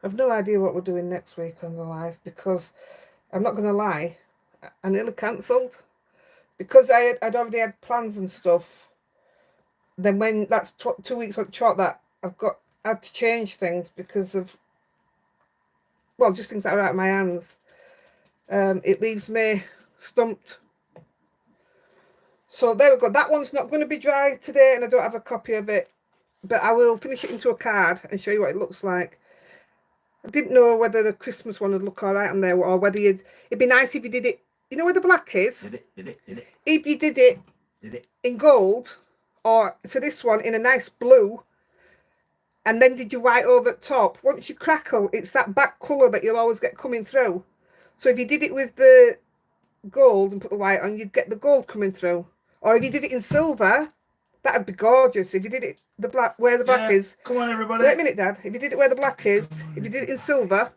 I've no idea what we're doing next week on the live, because I'm not going to lie, I nearly cancelled because I'd already had plans and stuff. Then when that's 2 weeks on short, that had to change things because of, well, just things that are out of my hands. It leaves me stumped. So there we go. That one's not going to be dry today, and I don't have a copy of it, but I will finish it into a card and show you what it looks like. I didn't know whether the Christmas one would look all right on there, or whether it'd be nice if you did it. You know where the black is? Did it. If you did it in gold, or for this one in a nice blue, and then did your white over the top. Once you crackle, it's that back colour that you'll always get coming through. So if you did it with the gold and put the white on, you'd get the gold coming through. Or if you did it in silver, that'd be gorgeous. If you did it the black where the black is. Come on, everybody. Wait a minute, Dad. If you did it where the black is, if you did it in silver,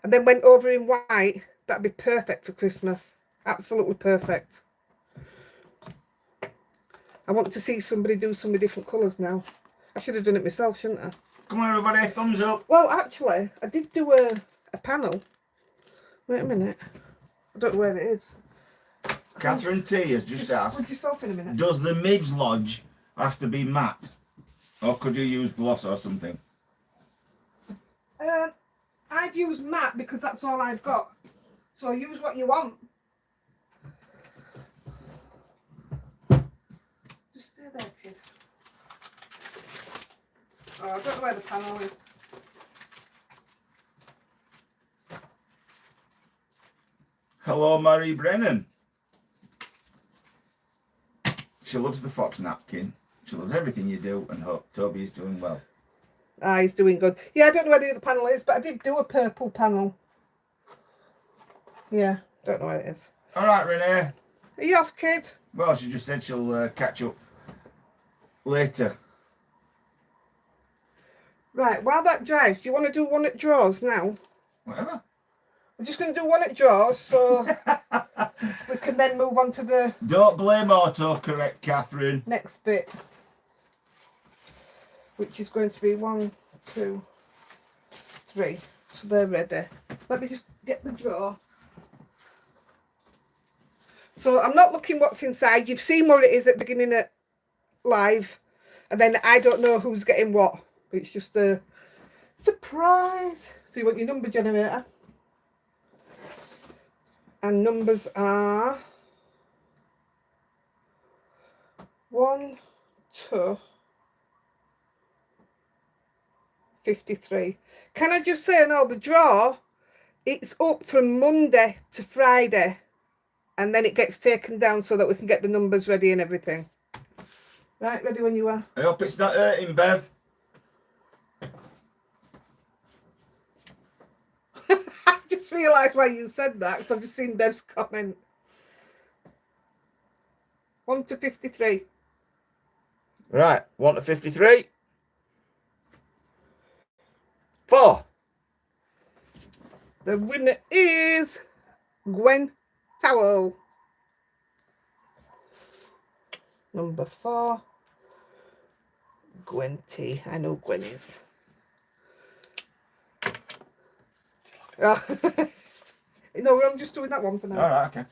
and then went over in white, that'd be perfect for Christmas. Absolutely perfect. I want to see somebody do some with different colours now. I should have done it myself, shouldn't I? Come on, everybody. Thumbs up. Well, actually, I did do a panel. Wait a minute. I don't know where it is. Catherine T has just asked, put yourself in a minute. does the midge lodge have to be matte? Or could you use gloss or something? I've used matte because that's all I've got. So use what you want. Just stay there, kid. Oh, I don't know where the panel is. Hello, Mary Brennan. She loves the fox napkin. She loves everything you do, and hope Toby is doing well. Ah, he's doing good. Yeah, I don't know where the other panel is, but I did do a purple panel. Yeah, don't know where it is. All right, Renee. Are you off, kid? Well, she just said she'll catch up later. Right, while that dries, do you want to do one at drawers now? Whatever. We're just going to do one at drawers, so we can then move on to the Don't blame autocorrect, Catherine. next bit, which is going to be 1, 2, 3. So they're ready. Let me just get the drawer. So I'm not looking what's inside. You've seen what it is at the beginning of live, and then I don't know who's getting what. It's just a surprise. So you want your number generator, and numbers are 1 to 53. Can I just say, no, the draw, it's up from Monday to Friday, and then it gets taken down so that we can get the numbers ready and everything. Right, ready when you are. I hope it's not hurting, Bev. I just realised why you said that, because I've just seen Bev's comment. 1 to 53. Right, 1 to 53. 4. The winner is Gwen Towel. Number 4. Gwen T. I know Gwen is. Oh. No, I'm just doing that one for now. All right, okay.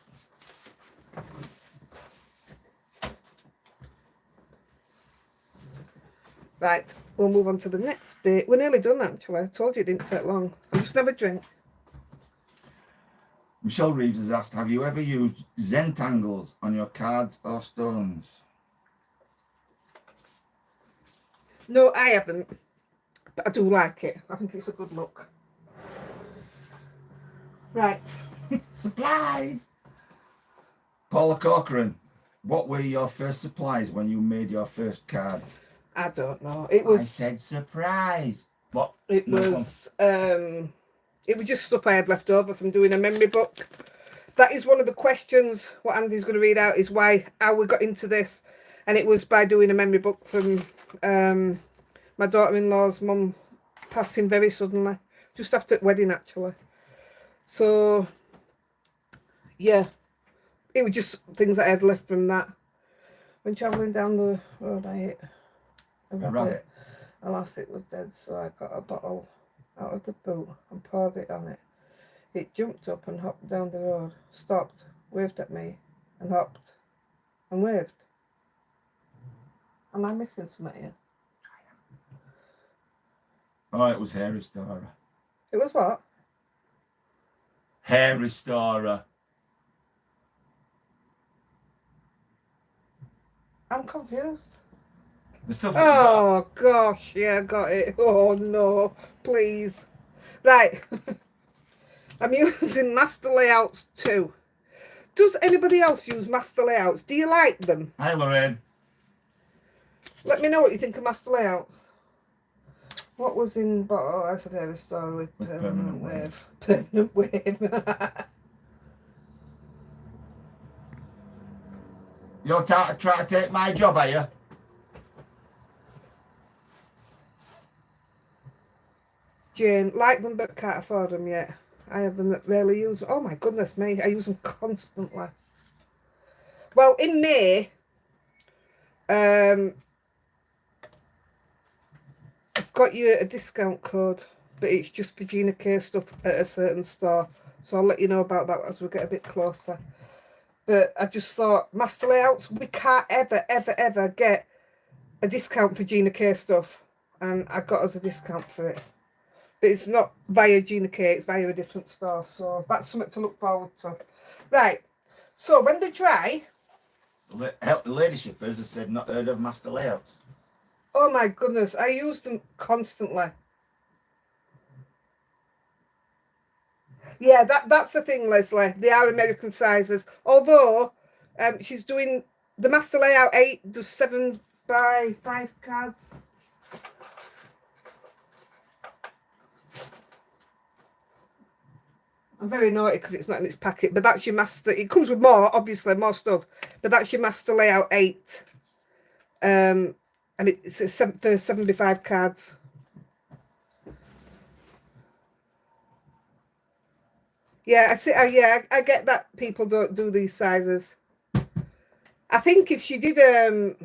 Right, we'll move on to the next bit. We're nearly done, actually. I told you it didn't take long. I'm just going to have a drink. Michelle Reeves has asked, have you ever used Zentangles on your cards or stones? No, I haven't. But I do like it. I think it's a good look. Right. Supplies! Paula Corcoran, what were your first supplies when you made your first cards? I don't know. It was. I said surprise. What? It was. It was just stuff I had left over from doing a memory book. That is one of the questions. What Andy's going to read out is how we got into this, and it was by doing a memory book from my daughter-in-law's mum passing very suddenly, just after the wedding, actually. So, yeah, it was just things that I had left from that. When travelling down the road, I hit a rabbit. Alas, it was dead, so I got a bottle out of the boot and poured it on it. It jumped up and hopped down the road, stopped, waved at me, and hopped and waved. Am I missing something here? Oh, it was Hair Restorer. It was what? Hair Restorer. I'm confused. The stuff. Oh gosh, yeah, I got it. Oh no, please. Right. I'm using master layouts too. Does anybody else use master layouts? Do you like them? Hi, Lorraine. Let me know what you think of master layouts. What was in bottle? I said Hair Restorer with permanent wave. Permanent wave. You're trying to take my job, are you? Jane, like them but can't afford them yet. I have them that rarely use them. Oh my goodness me, I use them constantly. Well, in May, I've got you a discount code, but it's just for Gina K stuff at a certain store. So I'll let you know about that as we get a bit closer. But I just thought, master layouts, we can't ever get a discount for Gina K stuff. And I got us a discount for it. But it's not via Gina K, it's via a different store. So that's something to look forward to. Right. So when they dry... The lady shippers have said not heard of master layouts. Oh my goodness, I use them constantly. Yeah, that's the thing, Leslie. They are American sizes. Although she's doing the master layout 8 does 7 by 5 cards. I'm very naughty because it's not in its packet, but that's your master. It comes with more, obviously, more stuff. But that's your master layout 8. And it's a 7 by 5 cards. Yeah, I see. Yeah, I get that people don't do these sizes. I think if she did, you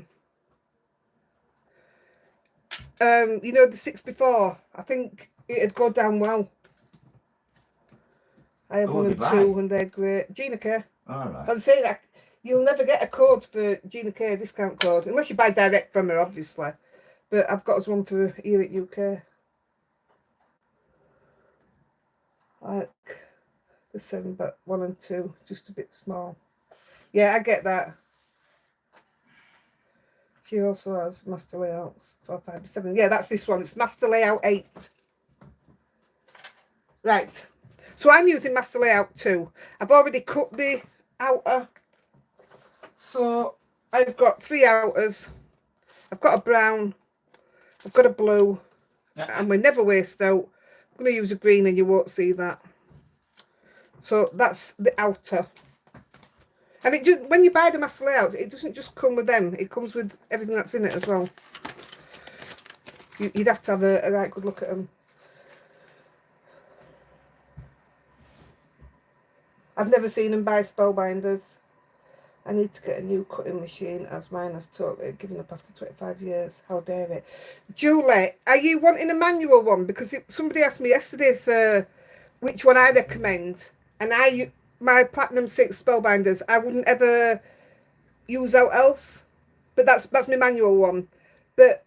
know, the 6 before, I think it'd go down well. I have 1 and 2, and they're great. Gina K. All right. I'd say that you'll never get a code for Gina K, a discount code, unless you buy direct from her, obviously. But I've got us one for here at UK. Like the 7, but 1 and 2, just a bit small. Yeah, I get that. She also has master layouts 4, 5, 7. Yeah, that's this one. It's master layout 8. Right. So I'm using master layout 2. I've already cut the outer. So I've got 3 outers. I've got a brown. I've got a blue. And we never waste out. I'm going to use a green and you won't see that. So that's the outer. And it just, when you buy the master layouts, it doesn't just come with them. It comes with everything that's in it as well. You'd have to have a right good look at them. I've never seen them buy spellbinders. I need to get a new cutting machine as mine has totally given up after 25 years. How dare it. Julie, are you wanting a manual one? Because somebody asked me yesterday for which one I recommend. And my Platinum 6 spellbinders, I wouldn't ever use out else. But that's my manual one. But,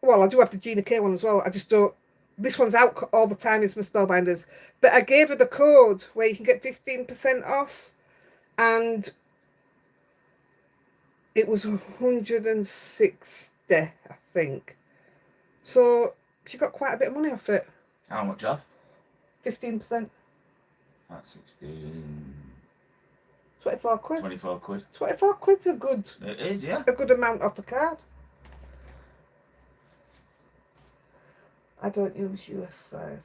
well, I do have the Gina K one as well. I just don't. This one's out all the time, is my spellbinders. But I gave her the code where you can get 15% off. And it was 160, I think. So she got quite a bit of money off it. How much off? 15%. That's 16. 24 quid. 24 quid. 24 quid's a good. It is, yeah. A good amount off the card. I don't use US size.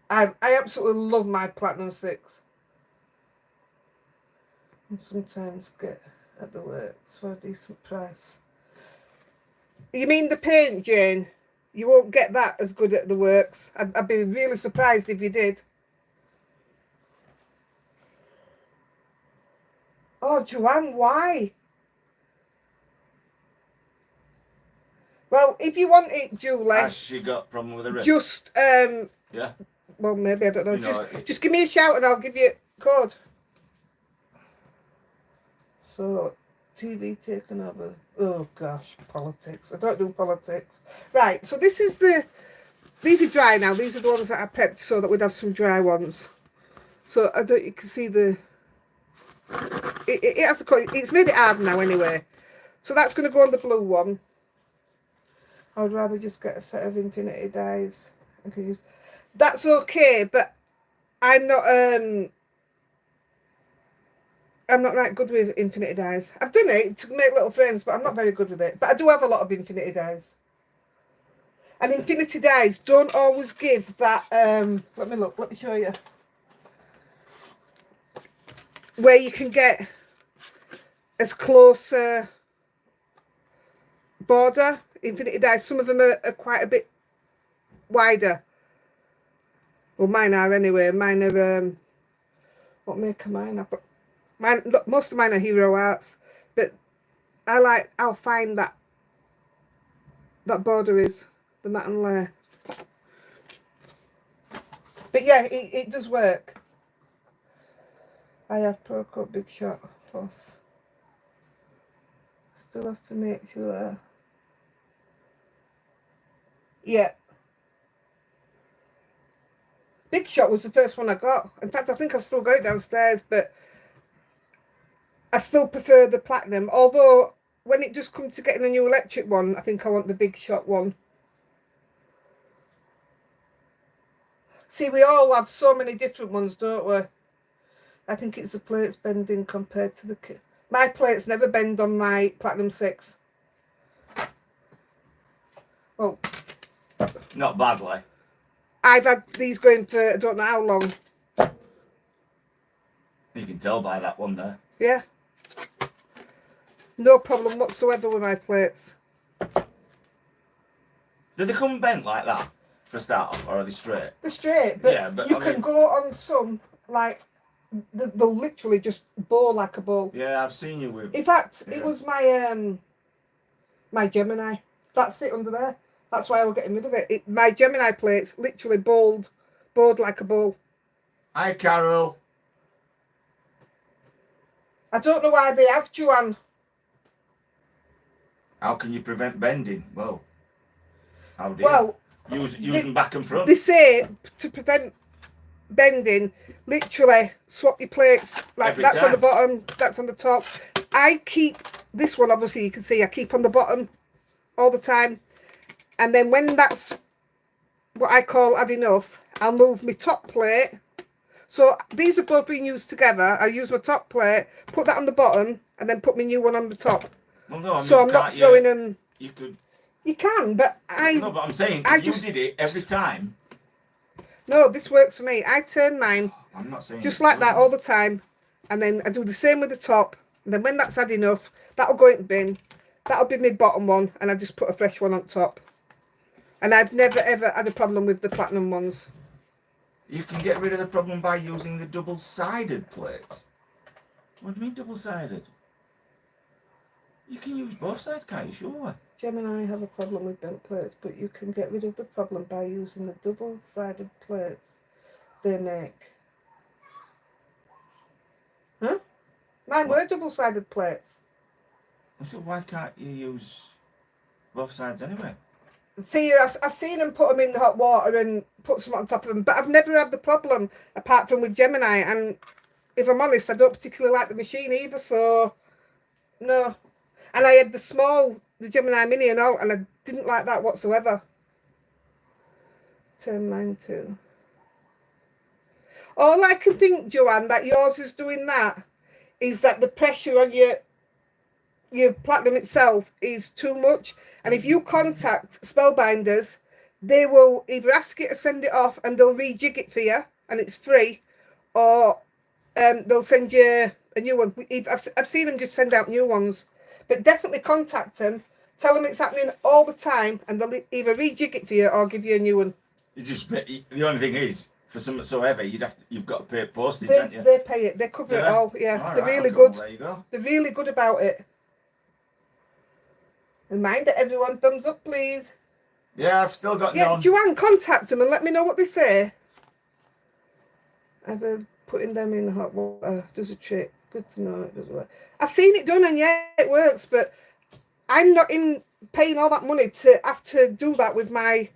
I absolutely love my Platinum 6. And sometimes get at the works for a decent price. You mean the paint, Jane? You won't get that as good at the works. I'd be really surprised if you did. Oh, Joanne, why? Well, if you want it, Julie. Has she got a problem with her wrist? Just, yeah. Well, maybe, I don't know. You know just give me a shout and I'll give you a code. So, TV taken over. Oh, gosh, politics. I don't do politics. Right, so this is these are dry now. These are the ones that I prepped so that we'd have some dry ones. So, you can see it has a cut. It's made it hard now anyway. So that's going to go on the blue one. I would rather just get a set of infinity dies. I can use. That's okay, but I'm not right good with infinity dies. I've done it to make little frames, but I'm not very good with it. But I do have a lot of infinity dies. And infinity dies don't always give that. Let me look. Let me show you. Where you can get as close border. Infinity dies. Some of them are quite a bit wider. Well, mine are anyway. Mine are what make are mine? I've got mine. Look, most of mine are Hero Arts, but I'll find that border is the matte and layer. But yeah, it does work. I have Pro Cut Big Shot Plus. Still have to make sure. Yeah. Big Shot was the first one I got. In fact, I think I've still got it downstairs, but I still prefer the Platinum. Although, when it just comes to getting a new electric one, I think I want the Big Shot one. See, we all have so many different ones, don't we? I think it's the plates bending compared to the kit. My plates never bend on my Platinum 6. Well, not badly. I've had these going for I don't know how long. You can tell by that one there. Yeah. No problem whatsoever with my plates. Do they come bent like that for a start off, or are they straight? They're straight, but, yeah, but you can go on some, like, they'll literally just bow like a ball. Yeah, I've seen you with. In fact, it was my my Gemini. That's it under there. That's why I was getting rid of it. My Gemini plates literally bowed like a ball. Hi, Carol. I don't know why they have, Joanne. How can you prevent bending? Well, how do you? Use them back and front. They say to prevent bending, literally swap your plates. Like Every that's time. On the bottom, that's on the top. I keep this one, obviously you can see I keep on the bottom all the time. And then when that's what I call had enough, I'll move my top plate. So these are both being used together. I use my top plate, put that on the bottom, and then put my new one on the top. Well, no, I mean, so I'm not throwing them. You could. You can, but No, but I'm saying if you did it every time. No, this works for me. I turn mine. I'm not saying just like that all the time, and then I do the same with the top. And then when that's had enough, that'll go in the bin. That'll be my bottom one, and I just put a fresh one on top. And I've never ever had a problem with the Platinum ones. You can get rid of the problem by using the double-sided plates. What do you mean double-sided? You can use both sides, can't you? Sure. Gemini have a problem with bent plates, but you can get rid of the problem by using the double-sided plates they make. Huh? Mine were double-sided plates. So why can't you use both sides anyway? Thea, I've seen them put them in the hot water and put some on top of them, but I've never had the problem apart from with Gemini. And if I'm honest, I don't particularly like the machine either, so no. And I had the Gemini Mini and all, and I didn't like that whatsoever. Turn mine to. All I can think, Joanne, that yours is doing that is that the pressure on your platinum itself is too much. And if you contact Spellbinders, they will either ask you to send it off and they'll rejig it for you and it's free, or they'll send you a new one. I've seen them just send out new ones. But definitely contact them, tell them it's happening all the time, and they'll either rejig it for you or give you a new one. The only thing is, for something so heavy, you've got to pay postage, haven't you? They pay it. They cover it all. Yeah, all they're right, really okay, good. well, there you go. They're really good about it. Reminder everyone, thumbs up, please. Yeah, I've still got Yeah, none. Joanne, contact them and let me know what they say. Either putting them in the hot water does a trick. Good to know it does work. I've seen it done and yeah, it works, but I'm not in paying all that money to have to do that with my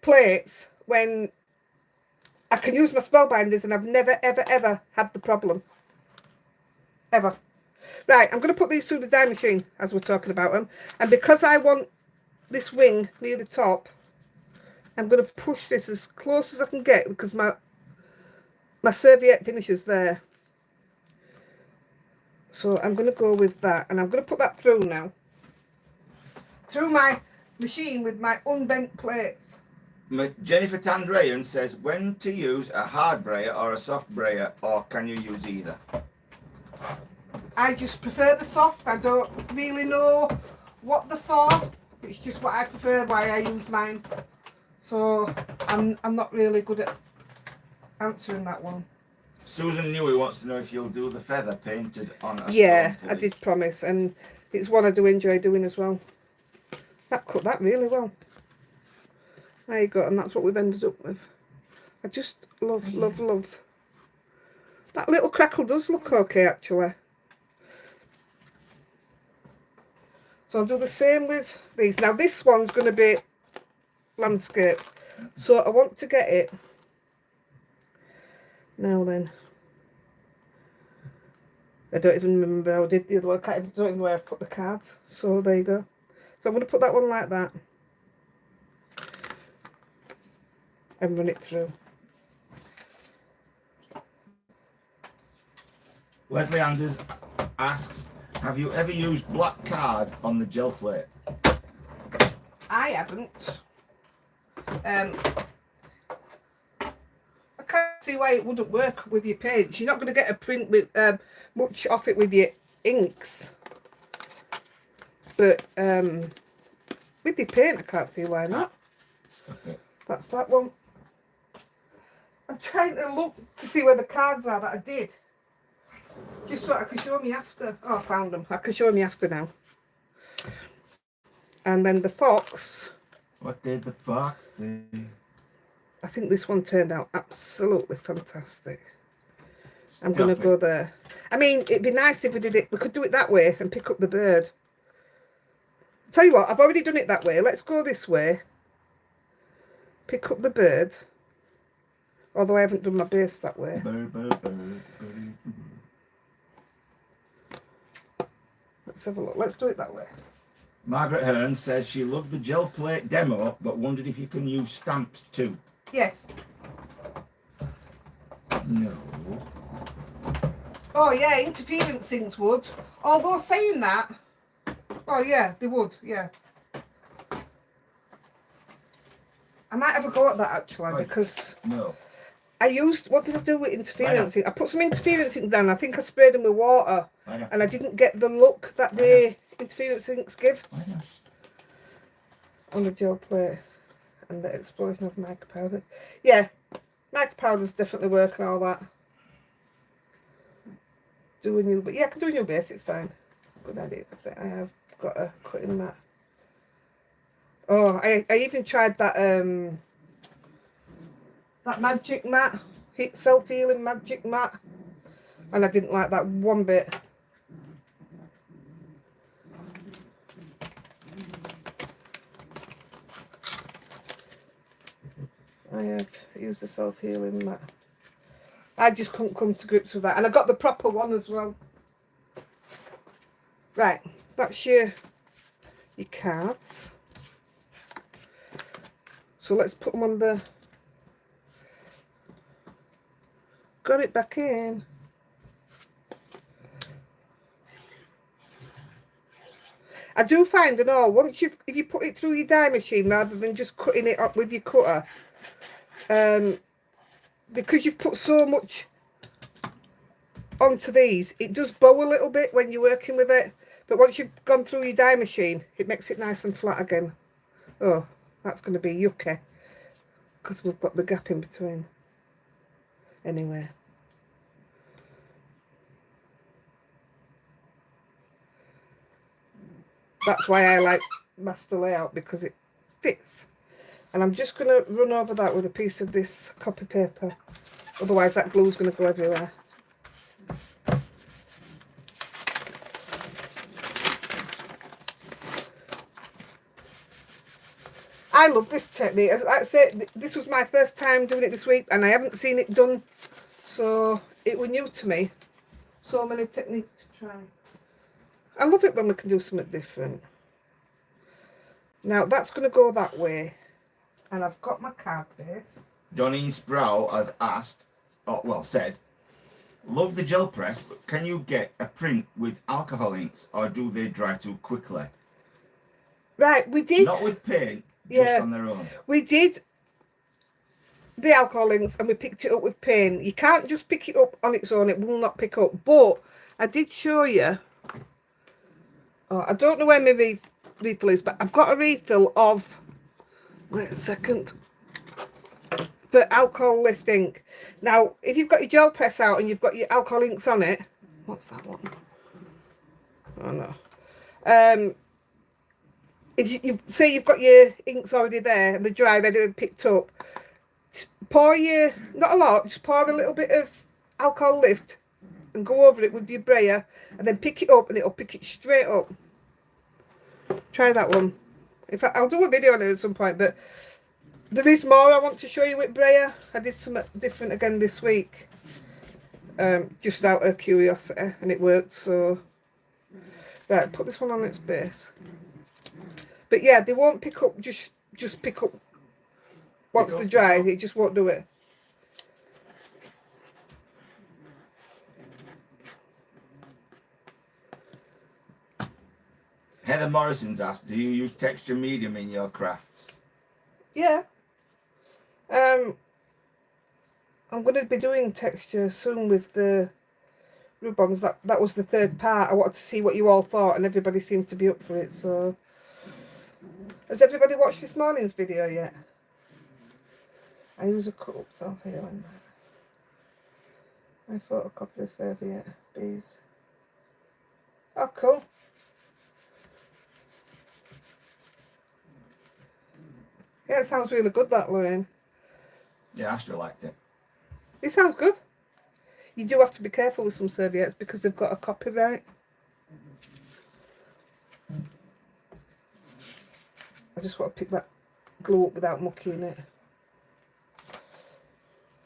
plates when I can use my Spellbinders and I've never, ever, ever had the problem. Ever. Right, I'm going to put these through the die machine as we're talking about them. And because I want this wing near the top, I'm going to push this as close as I can get because my serviette finishes there. So I'm going to go with that, and I'm going to put that through now. Through my machine with my unbent plates. Jennifer Tandrayan says, when to use a hard brayer or a soft brayer, or can you use either? I just prefer the soft. I don't really know what they're for. It's just what I prefer, why I use mine. So I'm not really good at answering that one. Susan Newey wants to know if you'll do the feather painted on a Yeah, stone, I did promise, and it's one I do enjoy doing as well. That cut that really well. There you go, and that's what we've ended up with. I just love, love, love. That little crackle does look okay, actually. So I'll do the same with these. Now this one's going to be landscape, so I want to get it. Now then, I don't even remember how I did the other one. I don't even know where I've put the cards. So there you go. So I'm going to put that one like that and run it through. Leslie Anders asks, have you ever used black card on the gel plate? I haven't. I can't see why it wouldn't work with your paints. You're not going to get a print with much off it with your inks. But with your paint, I can't see why not. Okay. That's that one. I'm trying to look to see where the cards are that I did. Just so I can show me after. Oh, I found them. I can show me after now. And then the fox. What did the fox say? I think this one turned out absolutely fantastic. I'm going to go there. I mean, it'd be nice if we did it. We could do it that way and pick up the bird. Tell you what, I've already done it that way. Let's go this way. Pick up the bird. Although I haven't done my base that way. Let's have a look. Let's do it that way. Margaret Hearn says she loved the gel plate demo, but wondered if you can use stamps too. Yes. No. Oh yeah, interference sinks would. Although saying that, oh yeah, they would, yeah. I might have a go at that actually because no. I used, what did I do with interference ink? I put some interference ink down. I think I sprayed them with water and I didn't get the look that the interference inks give on the gel plate and the explosion of mica powder. Yeah, Mica powders definitely work and all that. Do a new, but yeah, I can do a new base, it's fine. Good idea. I have got a cutting mat. Oh, I even tried that that magic mat, self-healing magic mat, and I didn't like that one bit. I have used the self-healing mat. I just couldn't come to grips with that, and I got the proper one as well. Right, that's your cards. So let's put them on the... Got it back in. I do find and all, once if you put it through your die machine rather than just cutting it up with your cutter, because you've put so much onto these, it does bow a little bit when you're working with it. But once you've gone through your die machine, it makes it nice and flat again. Oh, that's going to be yucky because we've got the gap in between. Anyway. That's why I like master layout, because it fits. And I'm just going to run over that with a piece of this copy paper. Otherwise that glue's going to go everywhere. I love this technique. As I say, this was my first time doing it this week and I haven't seen it done. So it was new to me. So many techniques to try. I love it when we can do something different. Now that's going to go that way. And I've got my card base. Johnny Sproul has asked, or well said, love the gel press, but can you get a print with alcohol inks or do they dry too quickly? Right, we did. Not with paint, just on their own. We did the alcohol inks and we picked it up with paint. You can't just pick it up on its own, it will not pick up. But I did show you, I don't know where my refill is, but I've got a refill of, wait a second, the alcohol lift ink. Now, if you've got your gel press out and you've got your alcohol inks on it, what's that one? Oh no. If you say you've got your inks already there and they're dry, ready to be picked up, pour your, not a lot, just pour a little bit of alcohol lift and go over it with your brayer and then pick it up and it'll pick it straight up. Try that one. In fact, I'll do a video on it at some point, but there is more I want to show you with brayer. I did something different again this week, just out of curiosity, and it worked. So, right, put this one on its base. But yeah, they won't pick up, just pick up once they're dry, it just won't do it. Heather Morrison's asked, do you use texture medium in your crafts? Yeah. I'm going to be doing texture soon with the Rubons. That was the third part. I wanted to see what you all thought and everybody seemed to be up for it, so... Has everybody watched this morning's video yet? I use a cut up self here on that. I photocopy the serviette, these. Oh, cool. Yeah, it sounds really good, that, Lorraine. Yeah, Astra liked it. It sounds good. You do have to be careful with some serviettes because they've got a copyright. I just want to pick that glue up without mucking it.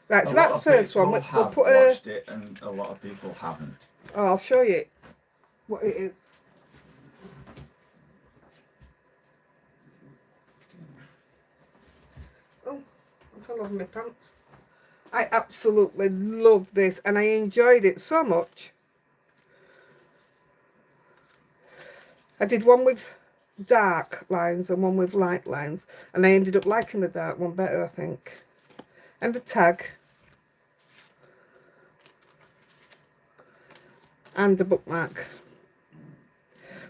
Right, so that's the first one. We'll put watched it and a lot of people haven't. Oh, I'll show you what it is. Oh, I fell over my pants. I absolutely love this and I enjoyed it so much. I did one with dark lines and one with light lines and I ended up liking the dark one better, I think. And the tag and the bookmark.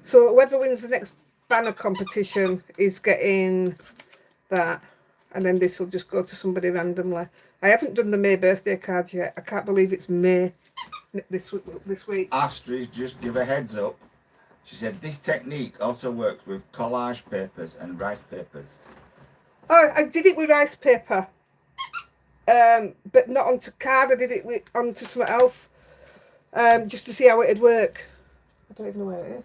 So whoever wins the next banner competition is getting that. and then this will just go to somebody randomly. I haven't done the May birthday card yet. I can't believe it's May this week. Astrid just give a heads up. She said this technique also works with collage papers and rice papers. Oh, I did it with rice paper, but not onto card. I did it onto something else, just to see how it'd work. I don't even know where it is.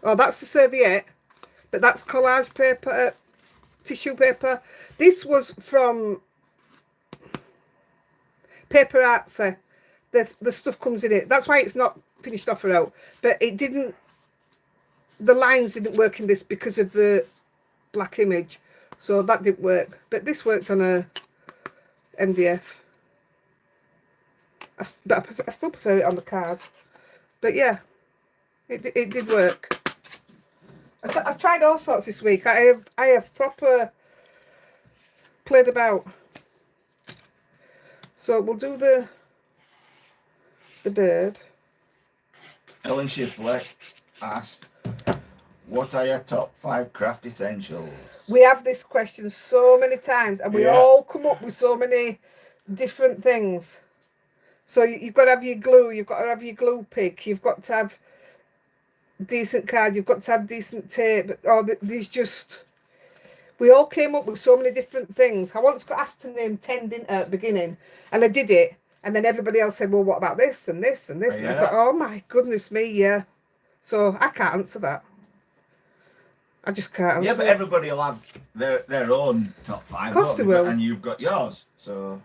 Oh, that's the serviette, but that's collage paper, tissue paper. This was from Paper Artsy. The stuff comes in it. That's why it's not finished off or out. But it didn't, the lines didn't work in this because of the black image. So that didn't work. But this worked on a MDF. But I still prefer it on the card. But yeah, it did work. I've tried all sorts this week. I have proper played about. So we'll do the bird. Ellen Shipley asked, what are your top 5 craft essentials? We have this question so many times, and we all come up with so many different things. So you've got to have your glue, you've got to have your glue pick, you've got to have decent card, you've got to have decent tape. Or these just, we all came up with so many different things. I once got asked to name 10, didn't I, at the beginning, and I did it. And then everybody else said, well, what about this and this and this? And I thought, oh my goodness me, yeah. So I can't answer that. I just can't answer. Yeah, but everybody will have their own top 5. Of course they will. And you've got yours. So.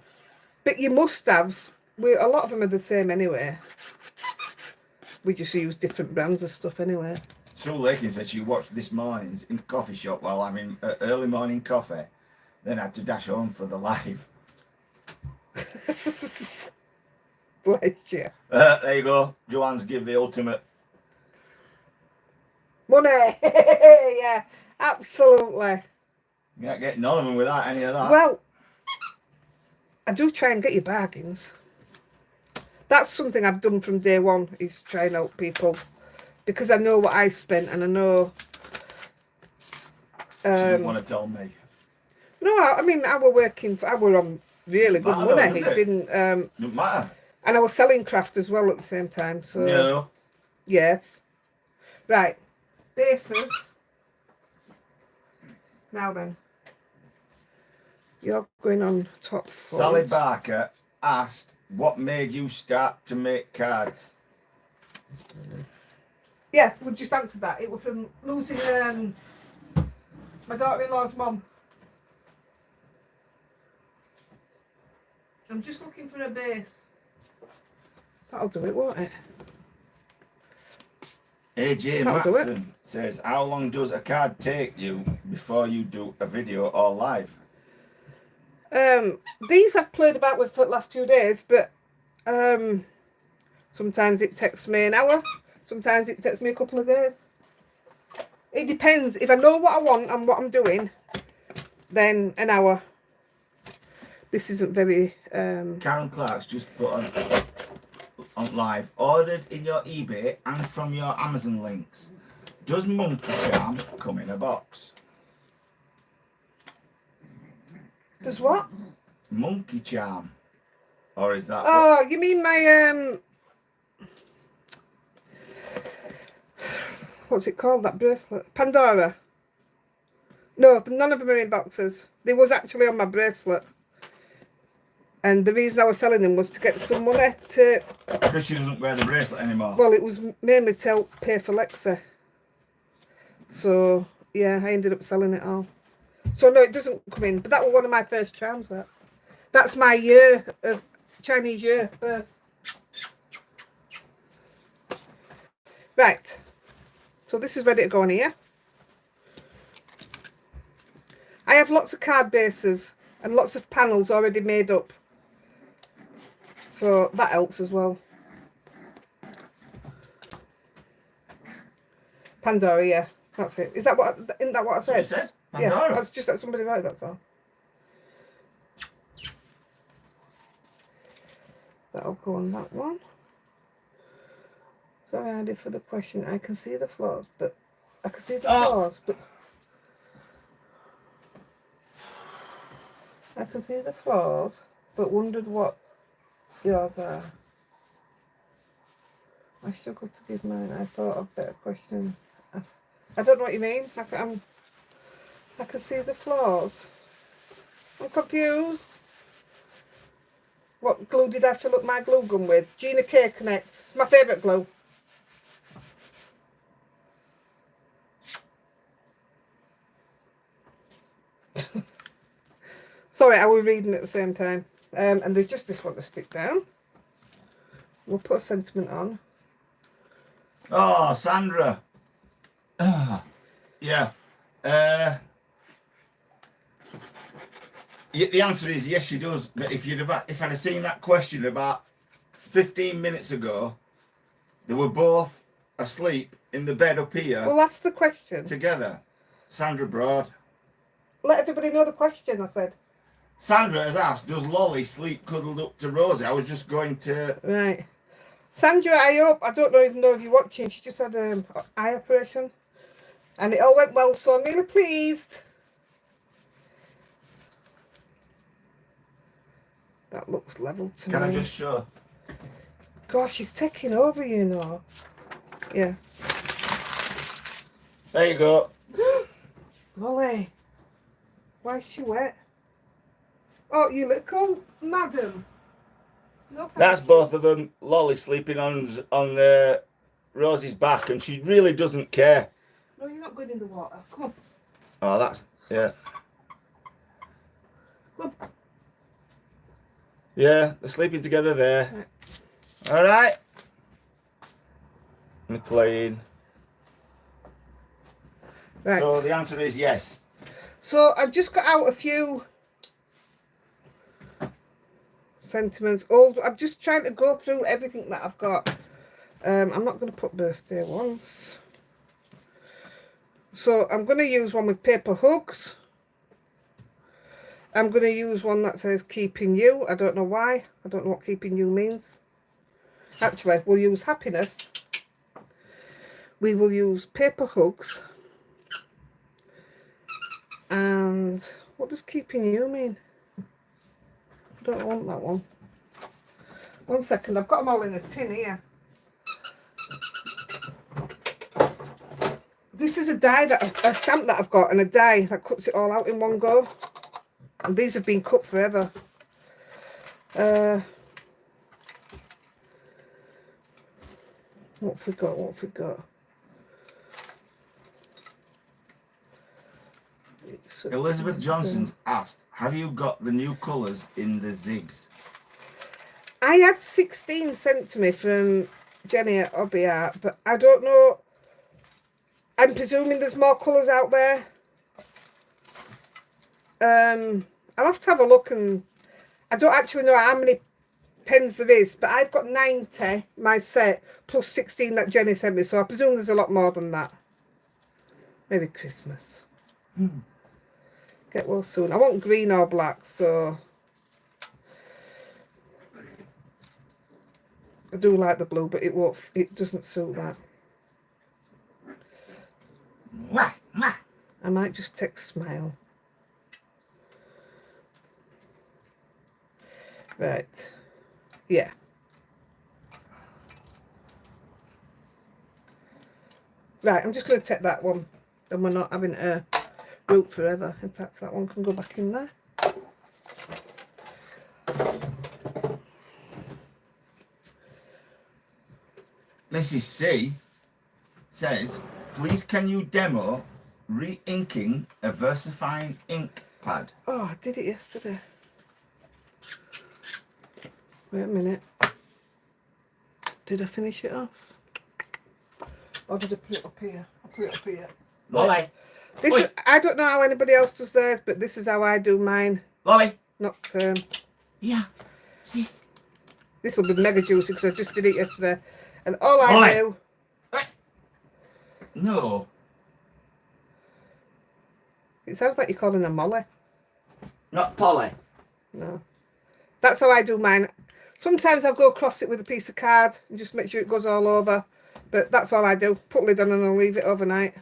But your must-haves, a lot of them are the same anyway. We just use different brands of stuff anyway. Sue Lakin said she watched this morning in the coffee shop while having early morning coffee. Then had to dash home for the live. Bless you. There you go. Joanne's give the ultimate. Money. Yeah, absolutely. You can't get none of them without any of that. Well, I do try and get you bargains. That's something I've done from day one, is try and help people. Because I know what I spent, and I know... She didn't want to tell me. No, I mean, I were on really good money. It didn't matter. And I was selling craft as well at the same time. So no. Yes. Right. Bases. Now then. You're going on top 4. Sally Barker asked, what made you start to make cards? Yeah, we just answered that. It was from losing my daughter-in-law's mum. I'm just looking for a base. That'll do it, won't it? AJ Matson says, how long does a card take you before you do a video or live? These I've played about with for the last few days, but sometimes it takes me an hour, sometimes it takes me a couple of days. It depends. If I know what I want and what I'm doing, then an hour. This isn't very... Karen Clark's just put on live, ordered in your eBay and from your Amazon links. Does Monkey Charm come in a box? Does what? Monkey Charm. Or is that... Oh, you mean my... what's it called, that bracelet? Pandora. No, none of them are in boxes. They was actually on my bracelet. And the reason I was selling them was to get some money to... Because she doesn't wear the bracelet anymore. Well, it was mainly to help pay for Lexa. So, yeah, I ended up selling it all. So, no, it doesn't come in. But that was one of my first charms, that. That's my year of Chinese year birth. Right. So, this is ready to go on here. I have lots of card bases and lots of panels already made up. So that helps as well. Pandora, yeah, that's it. Isn't that what I said? You said? Pandora. Yeah, that's just that somebody wrote, that's all. That'll go on that one. Sorry, Andy, for the question. I can see the flaws, but I can see the flaws, but I can see the flaws, but wondered what yours are. I struggled to give mine. I thought of better question. I don't know what you mean. I can see the flaws. I'm confused. What glue did I fill up my glue gun with? Gina K Connect. It's my favourite glue. Sorry, I was reading at the same time. And there's just this one to stick down. We'll put a sentiment on. Oh, Sandra. Yeah. The answer is yes, she does. But if I'd have seen that question about 15 minutes ago, they were both asleep in the bed up here. Well, that's the question. Together. Sandra Broad. Let everybody know the question, I said. Sandra has asked, does Lolly sleep cuddled up to Rosie? I was just going to... Right. Sandra, I don't even know if you're watching. She just had an eye operation. And it all went well, so I'm really pleased. That looks level to me. Can I just show? Gosh, she's taking over, you know. Yeah. There you go. Molly. Why is she wet? Oh, you little madam. No, that's both of them. Lolly sleeping on Rosie's back, and she really doesn't care. No, you're not going in the water. Come on. Oh, that's... Yeah. Come on. Yeah, they're sleeping together there. Right. All right. McLean. Right. So the answer is yes. So I've just got out a few sentiments. I'm just trying to go through everything that I've got. I'm not going to put birthday ones. So I'm going to use one with paper hugs. I'm going to use one that says keeping you. I don't know why. I don't know what keeping you means. Actually, we'll use happiness. We will use paper hugs. And what does keeping you mean? I don't want that one. 1 second, I've got them all in a tin here. This is a stamp that I've got, and a die that cuts it all out in one go. And these have been cut forever. What have we got? What have we got? Elizabeth Johnson's asked, have you got the new colours in the zigs? I had 16 sent to me from Jenny at Hobby Art, but I don't know. I'm presuming there's more colours out there. I'll have to have a look, and I don't actually know how many pens there is, but I've got 90, my set, plus 16 that Jenny sent me, so I presume there's a lot more than that. Maybe Christmas. Get well soon. I want green or black, so I do like the blue, but it doesn't suit that. I might just text Smile. Right. Yeah. Right, I'm just going to take that one. Then we're not having a root forever. In fact, that one can go back in there. Mrs. C says, please can you demo re-inking a VersaFine ink pad? Oh, I did it yesterday. Wait a minute. Did I finish it off? Or did I put it up here? I put it up here. Lolly. I don't know how anybody else does theirs, but this is how I do mine. Lolly. Not yeah. Sis. This will be mega juicy because I just did it yesterday. And all I do... No. It sounds like you're calling her Molly. Not Polly. No. That's how I do mine. Sometimes I'll go across it with a piece of card and just make sure it goes all over. But that's all I do. Put lid on and I'll leave it overnight.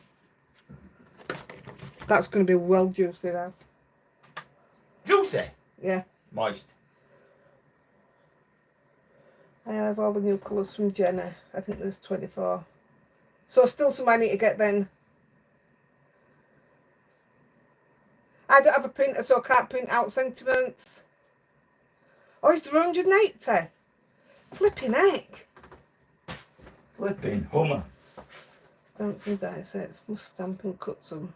That's going to be well juicy now. Juicy? Yeah. Moist. I have all the new colours from Jenny. I think there's 24. So still some I need to get then. I don't have a printer, so I can't print out sentiments. Oh, is there 180? Flipping heck. Flipping Hummer. Stamps and die sets. Must stamp and cut some.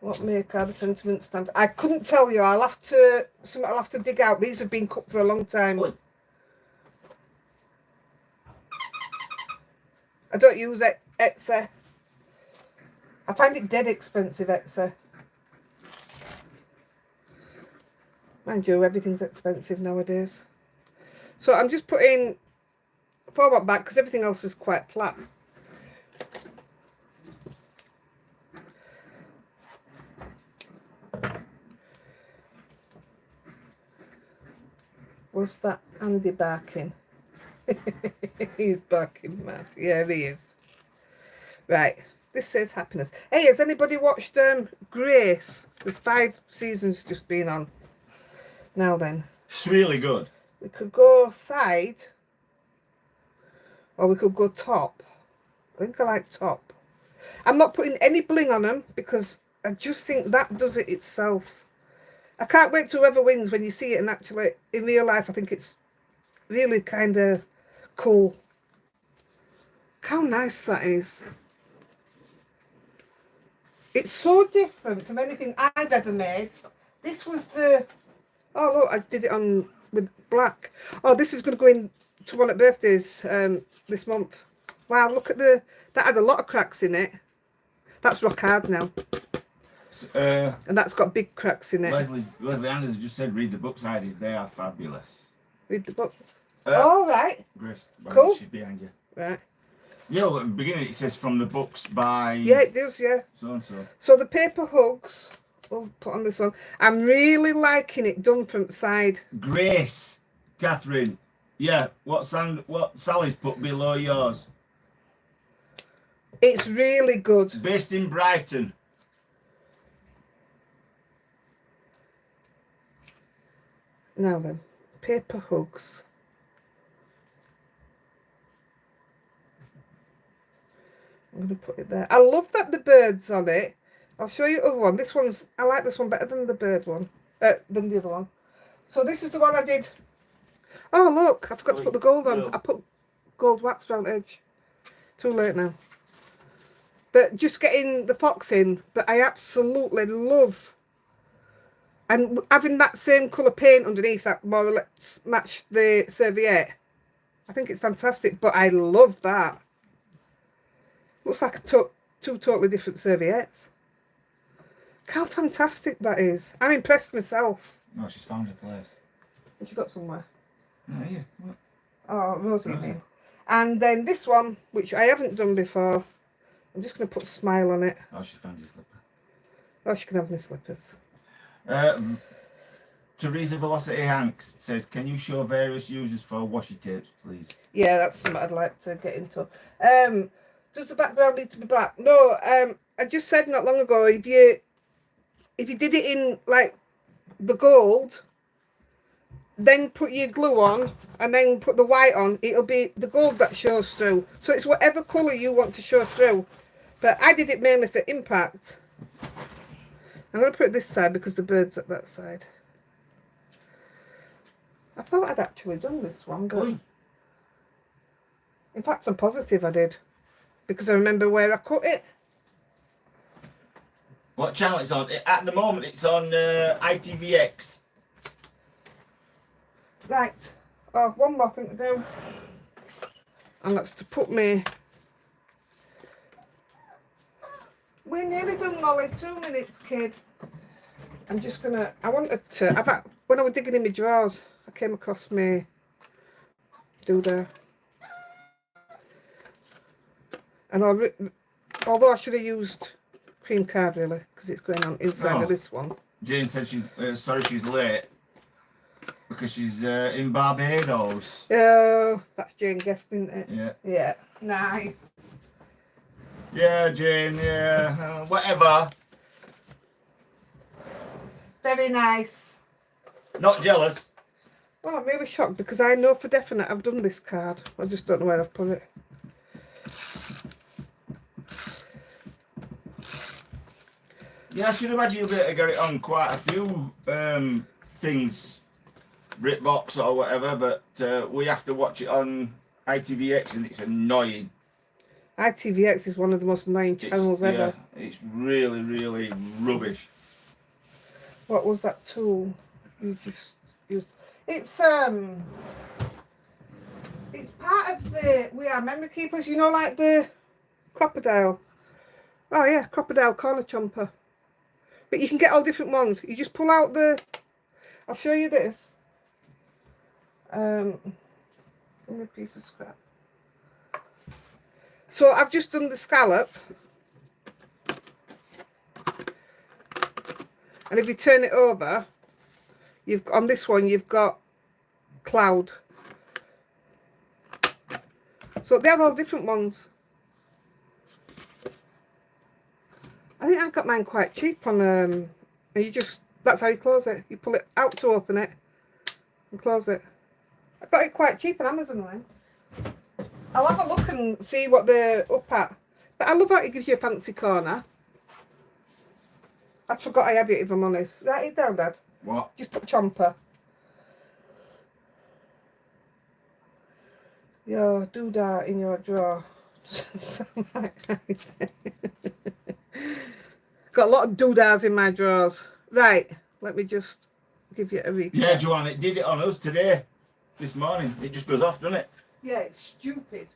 What make are the sentiment stamps? I couldn't tell you. I'll have to dig out. These have been cut for a long time. Oi. I don't use Etsy. I find it dead expensive, Etsy. Mind you, everything's expensive nowadays. So I'm just putting forward back because everything else is quite flat. Was that Andy barking? He's barking mad. Yeah, he is. Right. This says happiness. Hey, has anybody watched Grace? There's 5 seasons just been on. Now then. It's really good. We could go side. Or we could go top. I think I like top. I'm not putting any bling on them because I just think that does it itself. I can't wait till whoever wins when you see it, and actually in real life I think it's really kind of cool. How nice that is. It's so different from anything I've ever made. This was the... Oh, look, I did it on with black. Oh, this is going to go in to one at birthdays this month. Wow, look at the... That had a lot of cracks in it. That's rock hard now. And that's got big cracks in it. Leslie Anders just said read the books, Heidi. They are fabulous. Read the books. Oh, right. Grace, cool. She's behind you. Right. Yeah, well, at the beginning it says from the books by... Yeah, it does, yeah. So and so. So the paper hugs, we'll put on this one. I'm really liking it done from the side. Grace, Catherine. Yeah, what Sally's put below yours? It's really good. Based in Brighton. Now then, paper hugs. I'm going to put it there. I love that the bird's on it. I'll show you the other one. This one's, I like this one better than the bird one, than the other one. So this is the one I did. Oh, look, I forgot to put the gold on. I put gold wax around the edge. Too late now. But just getting the fox in, but I absolutely love. And having that same colour paint underneath that more or less match the serviette. I think it's fantastic, but I love that. Looks like two totally different serviettes. Look how fantastic that is. I'm impressed myself. Oh, she's found her place. Has she got somewhere? Oh, yeah. What? Oh, Rosie, you mean. And then this one, which I haven't done before. I'm just going to put a smile on it. Oh, she found your slipper. Oh, she can have my slippers. Teresa Velocity Hanks says, can you show various uses for washi tapes, please? Yeah, that's something I'd like to get into. Does the background need to be black? No, I just said not long ago, if you did it in like the gold, then put your glue on and then put the white on, it'll be the gold that shows through. So it's whatever colour you want to show through. But I did it mainly for impact. I'm going to put it this side because the bird's at that side. I thought I'd actually done this one, but in fact I'm positive I did. Because I remember where I cut it. What channel it's on? At the moment it's on ITVX. Right. Oh, one more thing to do. And that's to put me... We're nearly done, Molly. 2 minutes, kid. I'm just going to... I wanted to... when I was digging in my drawers, I came across me doodah. And although I should have used cream card really, because it's going on inside of this one. Jane said she's sorry she's late because she's in Barbados. Oh, that's Jane guessed, isn't it? Yeah. Yeah, nice. Yeah, Jane, yeah. Whatever. Very nice. Not jealous. Well, I'm really shocked because I know for definite I've done this card. I just don't know where I've put it. Yeah, I should imagine you'll be able to get it on quite a few things, BritBox or whatever, but we have to watch it on ITVX and it's annoying. ITVX is one of the most annoying channels ever. Yeah, it's really, really rubbish. What was that tool you just used? It's part of the We Are Memory Keepers, you know, like the crocodile. Oh yeah, crocodile corner chomper. But you can get all different ones. You just pull out the, I'll show you this. Give me a piece of scrap. So I've just done the scallop. And if you turn it over, on this one you've got cloud. So they have all different ones. I think I've got mine quite cheap on and that's how you close it. You pull it out to open it and close it. I got it quite cheap on Amazon line. I'll have a look and see what they're up at. But I love how it gives you a fancy corner. I forgot I had it, if I'm honest. Write it down, Dad. What? Just put chomper. Your doodah in your drawer. Got a lot of doodahs in my drawers. Right, let me just give you a recap. Yeah, Joanne, it did it on us today, this morning. It just goes off, doesn't it? Yeah, it's stupid.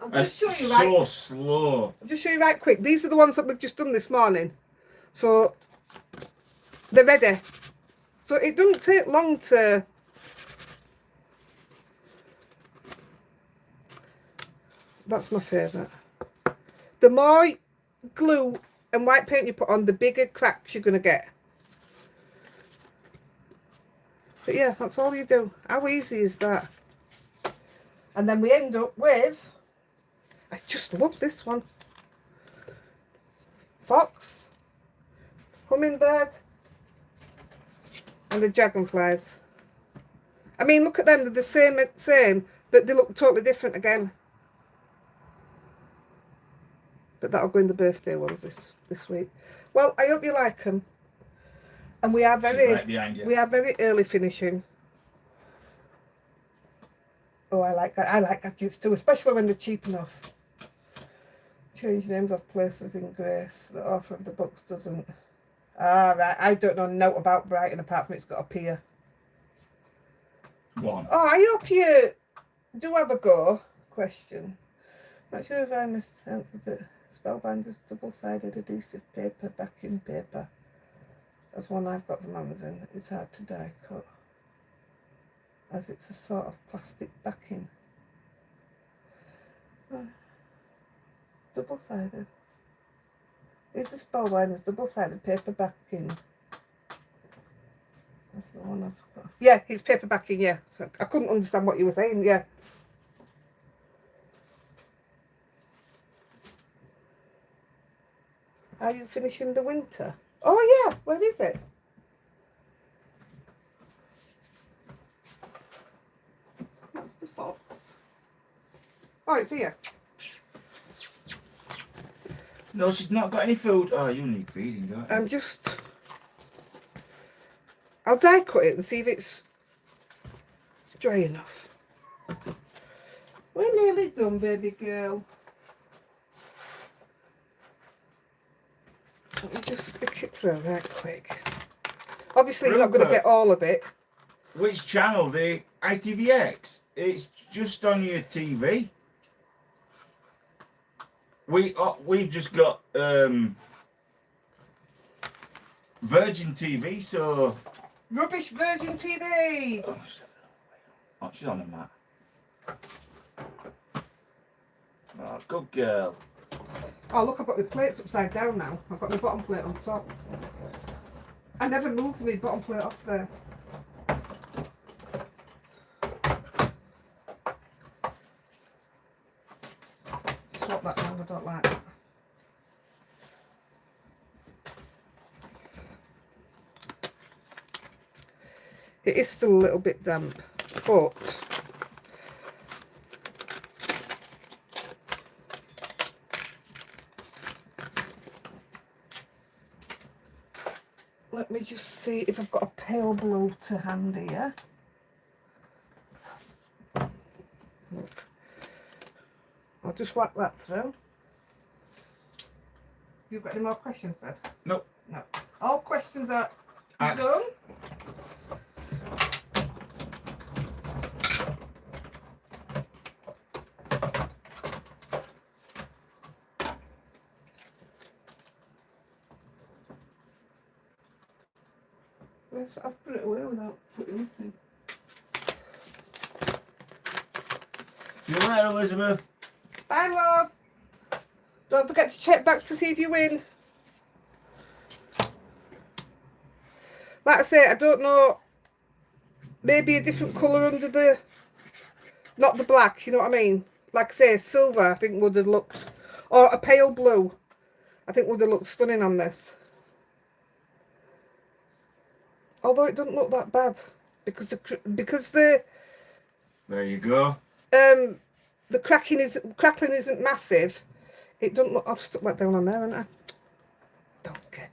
I'll And just show you so slow. I'll just show you right quick. These are the ones that we've just done this morning. So they're ready. So it doesn't take long to that's my favourite. The more glue and white paint you put on, the bigger cracks you're going to get. But yeah, that's all you do. How easy is that? And then we end up with, I just love this one. Fox, hummingbird, and the dragonflies. I mean, look at them, they're the same, but they look totally different again. But that'll go in the birthday ones this week. Well, I hope you like them. And we are very early finishing. Oh, I like that. I like gadgets too, especially when they're cheap enough. Change names of places in Grace. The author of the books doesn't. Ah, right. I don't know note about Brighton apart from it's got a pier. One. Oh, I hope you do have a go. Question. Not sure if I missed the answer, but Spellbinder's double-sided adhesive paper, backing paper. That's one I've got from Amazon. It's hard to die cut, as it's a sort of plastic backing. Oh. Double-sided. It's the Spellbinder's double-sided paper backing. That's the one I've got. Yeah, it's paper backing, yeah. So I couldn't understand what you were saying, yeah. Are you finishing the winter? Oh yeah, where is it? That's the fox. Oh, it's here. No, she's not got any food. Oh, you need feeding, don't you? I'll die cut it and see if it's dry enough. We're nearly done, baby girl. Let me just stick it through right quick. Obviously, you're not going to get all of it. Which channel? The ITVX? It's just on your TV. We've just got Virgin TV, so Rubbish Virgin TV. Oh, she's on the mat. Oh, good girl. Oh look, I've got my plates upside down now. I've got my bottom plate on top. I never moved my bottom plate off there. Swap that round. I don't like that. It is still a little bit damp, but let me just see if I've got a pale blue to hand here. I'll just whack that through. You got any more questions, Dad? Nope. No. All questions are Asked. done. Yes, I've put it away without putting anything. See you later, Elizabeth. Bye, love. Don't forget to check back to see if you win. Like I say, I don't know. Maybe a different colour under the... Not the black, you know what I mean? Like I say, silver, I think would have looked... Or a pale blue, I think would have looked stunning on this. Although it doesn't look that bad. Because the There you go. the crackling isn't massive. It doesn't look... I've stuck that down on there, haven't I? Don't get.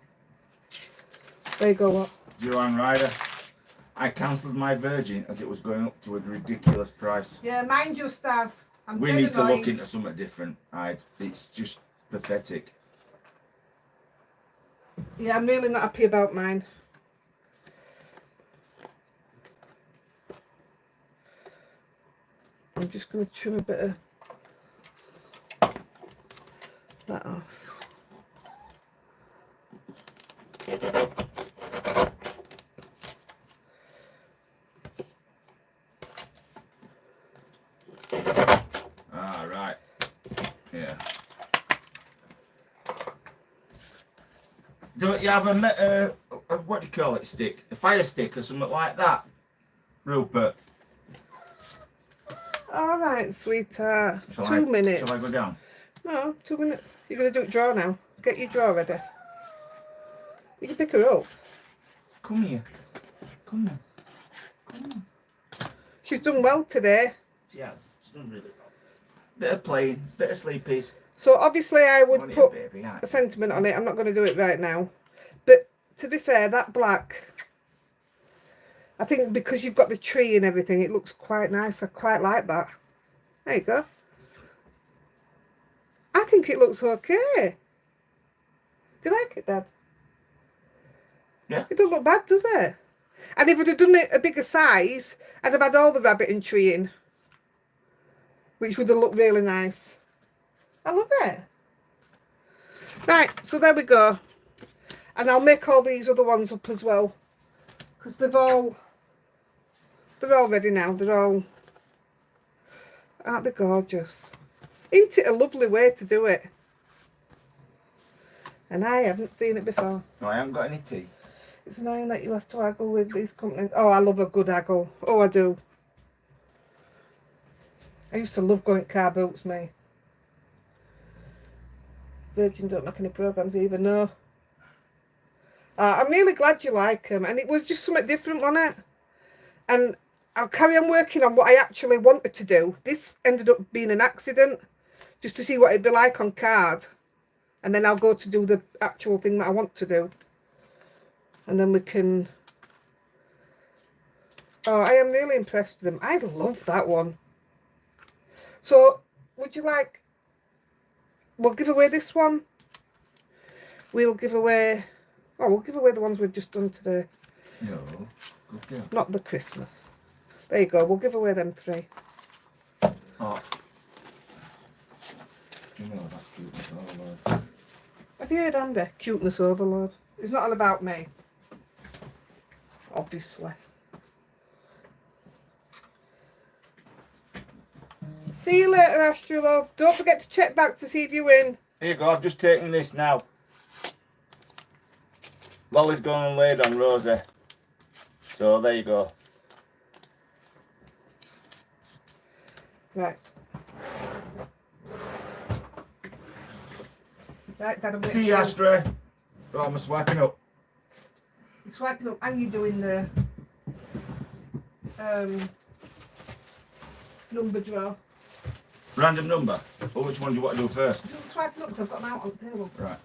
There you go, what? Joanne Ryder. I cancelled my Virgin as it was going up to a ridiculous price. Yeah, mine just does. We need to look into something different. It's just pathetic. Yeah, I'm really not happy about mine. I'm just going to trim a bit of that off. Ah, right. Yeah. Don't you have a what do you call it, stick? A fire stick or something like that, Rupert? All right, sweetheart. Shall 2 minutes. Shall I go down? No, 2 minutes. You're going to do it draw now. Get your draw ready. You can pick her up. Come here. Come on. Come on. She's done well today. She has. She's done really well. Bit of playing, bit of sleepies. So obviously I would Money put baby, a sentiment on it. I'm not going to do it right now. But to be fair, that black, I think because you've got the tree and everything, it looks quite nice. I quite like that. There you go. I think it looks okay. Do you like it, Dad? Yeah. It doesn't look bad, does it? And if I'd have done it a bigger size, I'd have had all the rabbit and tree in, which would have looked really nice. I love it. Right, so there we go. And I'll make all these other ones up as well, because they're all ready now. Aren't they gorgeous? Isn't it a lovely way to do it? And I haven't seen it before. No, I haven't got any tea. It's annoying that you have to haggle with these companies. Oh, I love a good haggle. Oh, I do. I used to love going car boots, me. Virgin don't make any programs either, no. I'm really glad you like them. And it was just something different, wasn't it? And I'll carry on working on what I actually wanted to do. This ended up being an accident, just to see what it'd be like on card. And then I'll go to do the actual thing that I want to do. And then we can... Oh, I am really impressed with them. I love that one. So, would you like... We'll give away this one. We'll give away... Oh, we'll give away the ones we've just done today. No, good girl. Not the Christmas. There you go. We'll give away them 3. Oh. You know, that's cute as well, Lord. Have you heard Andy? Cuteness overload. It's not all about me. Obviously. See you later, Astro Love. Don't forget to check back to see if you win. Here you go, I've just taken this now. Lolly's gone and laid on Rosie. So there you go. Right. Right, Dad, I'm See you, ashtray. Oh, I'm swiping up. You're swiping up and you're doing the number draw. Random number. Oh, which one do you want to do first? Just swiping up because I've got them out on the table. Right.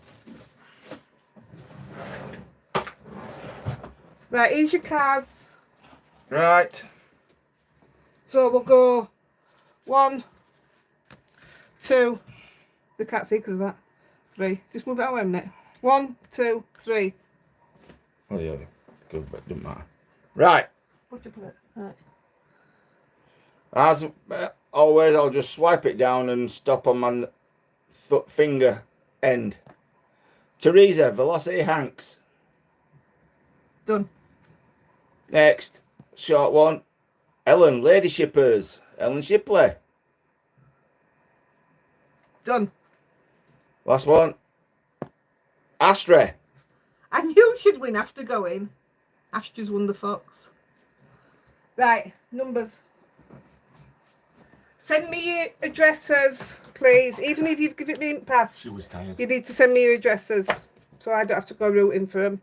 Right, here's your cards. Right. So we'll go 1, 2. They can't see because of that. 3. Just move it out a minute. 1, 2, 3. Oh, yeah. Good, but it doesn't matter. Right. What do you put it? Right. As always, I'll just swipe it down and stop on my finger end. Teresa, Velocity Hanks. Done. Next, short one. Ellen, Lady Shippers. Ellen Shipley. Done. Last one. Ashtray. I knew she'd win after going. Ashtray's won the fox. Right, numbers. Send me your addresses, please. Even if you've given me in pass, She was tired. you need to send me your addresses so I don't have to go rooting for them.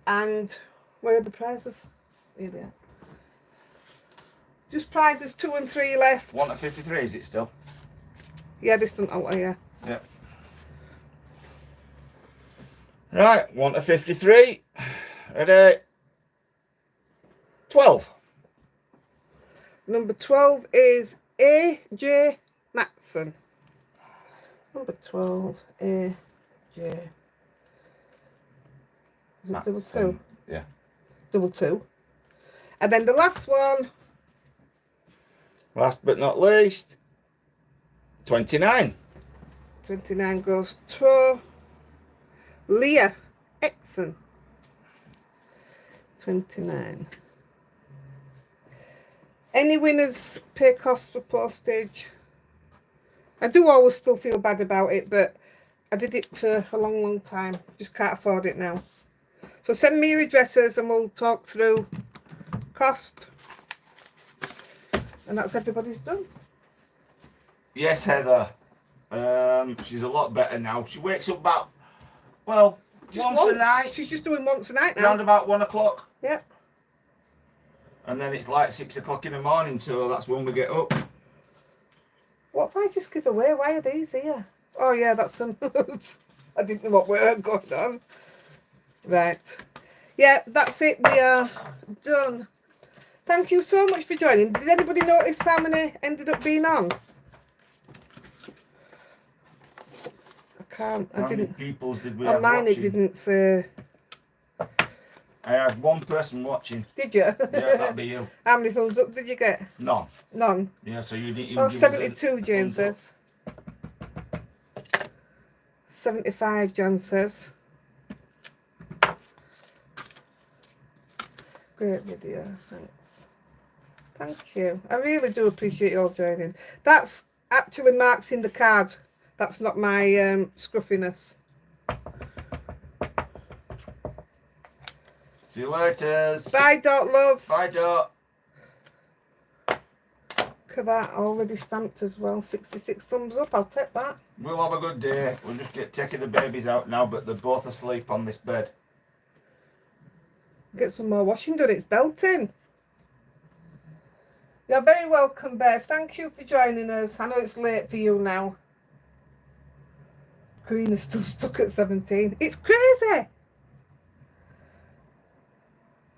And where are the prizes? Here they are. Just prizes 2 and 3 left. 1 at 53, is it still? Yeah, this doesn't alter, yeah. Yep. Right, 1 to 53. Ready? 12. Number 12 is A.J. Matson. Number 12, A.J. Is it double 2? Yeah. Double 2. And then the last one. Last but not least, 29. 29 goes to Leah Exon. 29. Any winners pay costs for postage? I do always still feel bad about it, but I did it for a long, long time. Just can't afford it now. So send me your addresses and we'll talk through cost. And that's everybody's done. Yes, Heather. She's a lot better now. She wakes up about, well, once a night. She's just doing once a night now. Around about 1 o'clock. Yep. And then it's like 6 o'clock in the morning, so that's when we get up. What if I just give away? Why are these here? Oh yeah, that's some. I didn't know what were going on. Right. Yeah, that's it. We are done. Thank you so much for joining. Did anybody notice how many ended up being on? I can't. I How many didn't. peoples did we On have mine, watching? it didn't say. I had 1 person watching. Did you? Yeah, that'd be you. How many thumbs up did you get? None. None. Yeah, so you didn't even Oh, give us 72, Jane thumbs up. says. 75, Jan says. Great video, thanks. Thank you. I really do appreciate you all joining. That's actually marks in the card. That's not my scruffiness. See you later. Bye, Dot Love. Bye, Dot. Look at that, already stamped as well. 66 thumbs up, I'll take that. We'll have a good day. We'll just get taking the babies out now, but they're both asleep on this bed. Get some more washing done, it's belting. You're very welcome, Bev. Thank you for joining us. I know it's late for you now. Karina's still stuck at 17. It's crazy.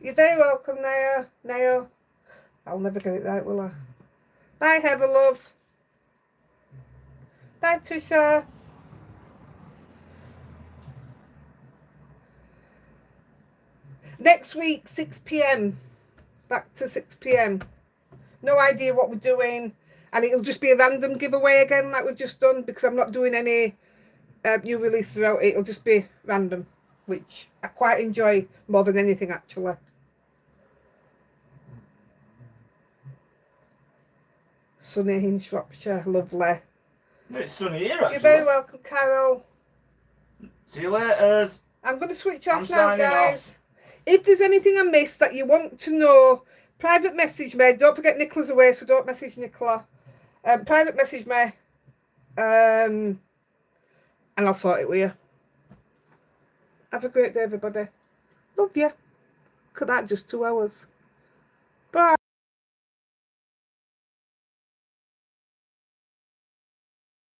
You're very welcome, Naya. Naya. I'll never get it right, will I? Bye, Heather, love. Bye, Tusha. Next week, 6 p.m. Back to 6 p.m. No idea what we're doing. And it'll just be a random giveaway again, like we've just done, because I'm not doing any new release throughout it. It'll just be random, which I quite enjoy more than anything, actually. Sunny in Shropshire, lovely. It's sunny here, actually. You're very welcome, Carol. See you later. I'm going to switch off I'm now, signing guys. off. If there's anything I missed that you want to know, private message me. Don't forget Nicola's away, so don't message Nicola. Private message me. And and I'll sort it with you. Have a great day, everybody. Love you. Look at that, just 2 hours. Bye.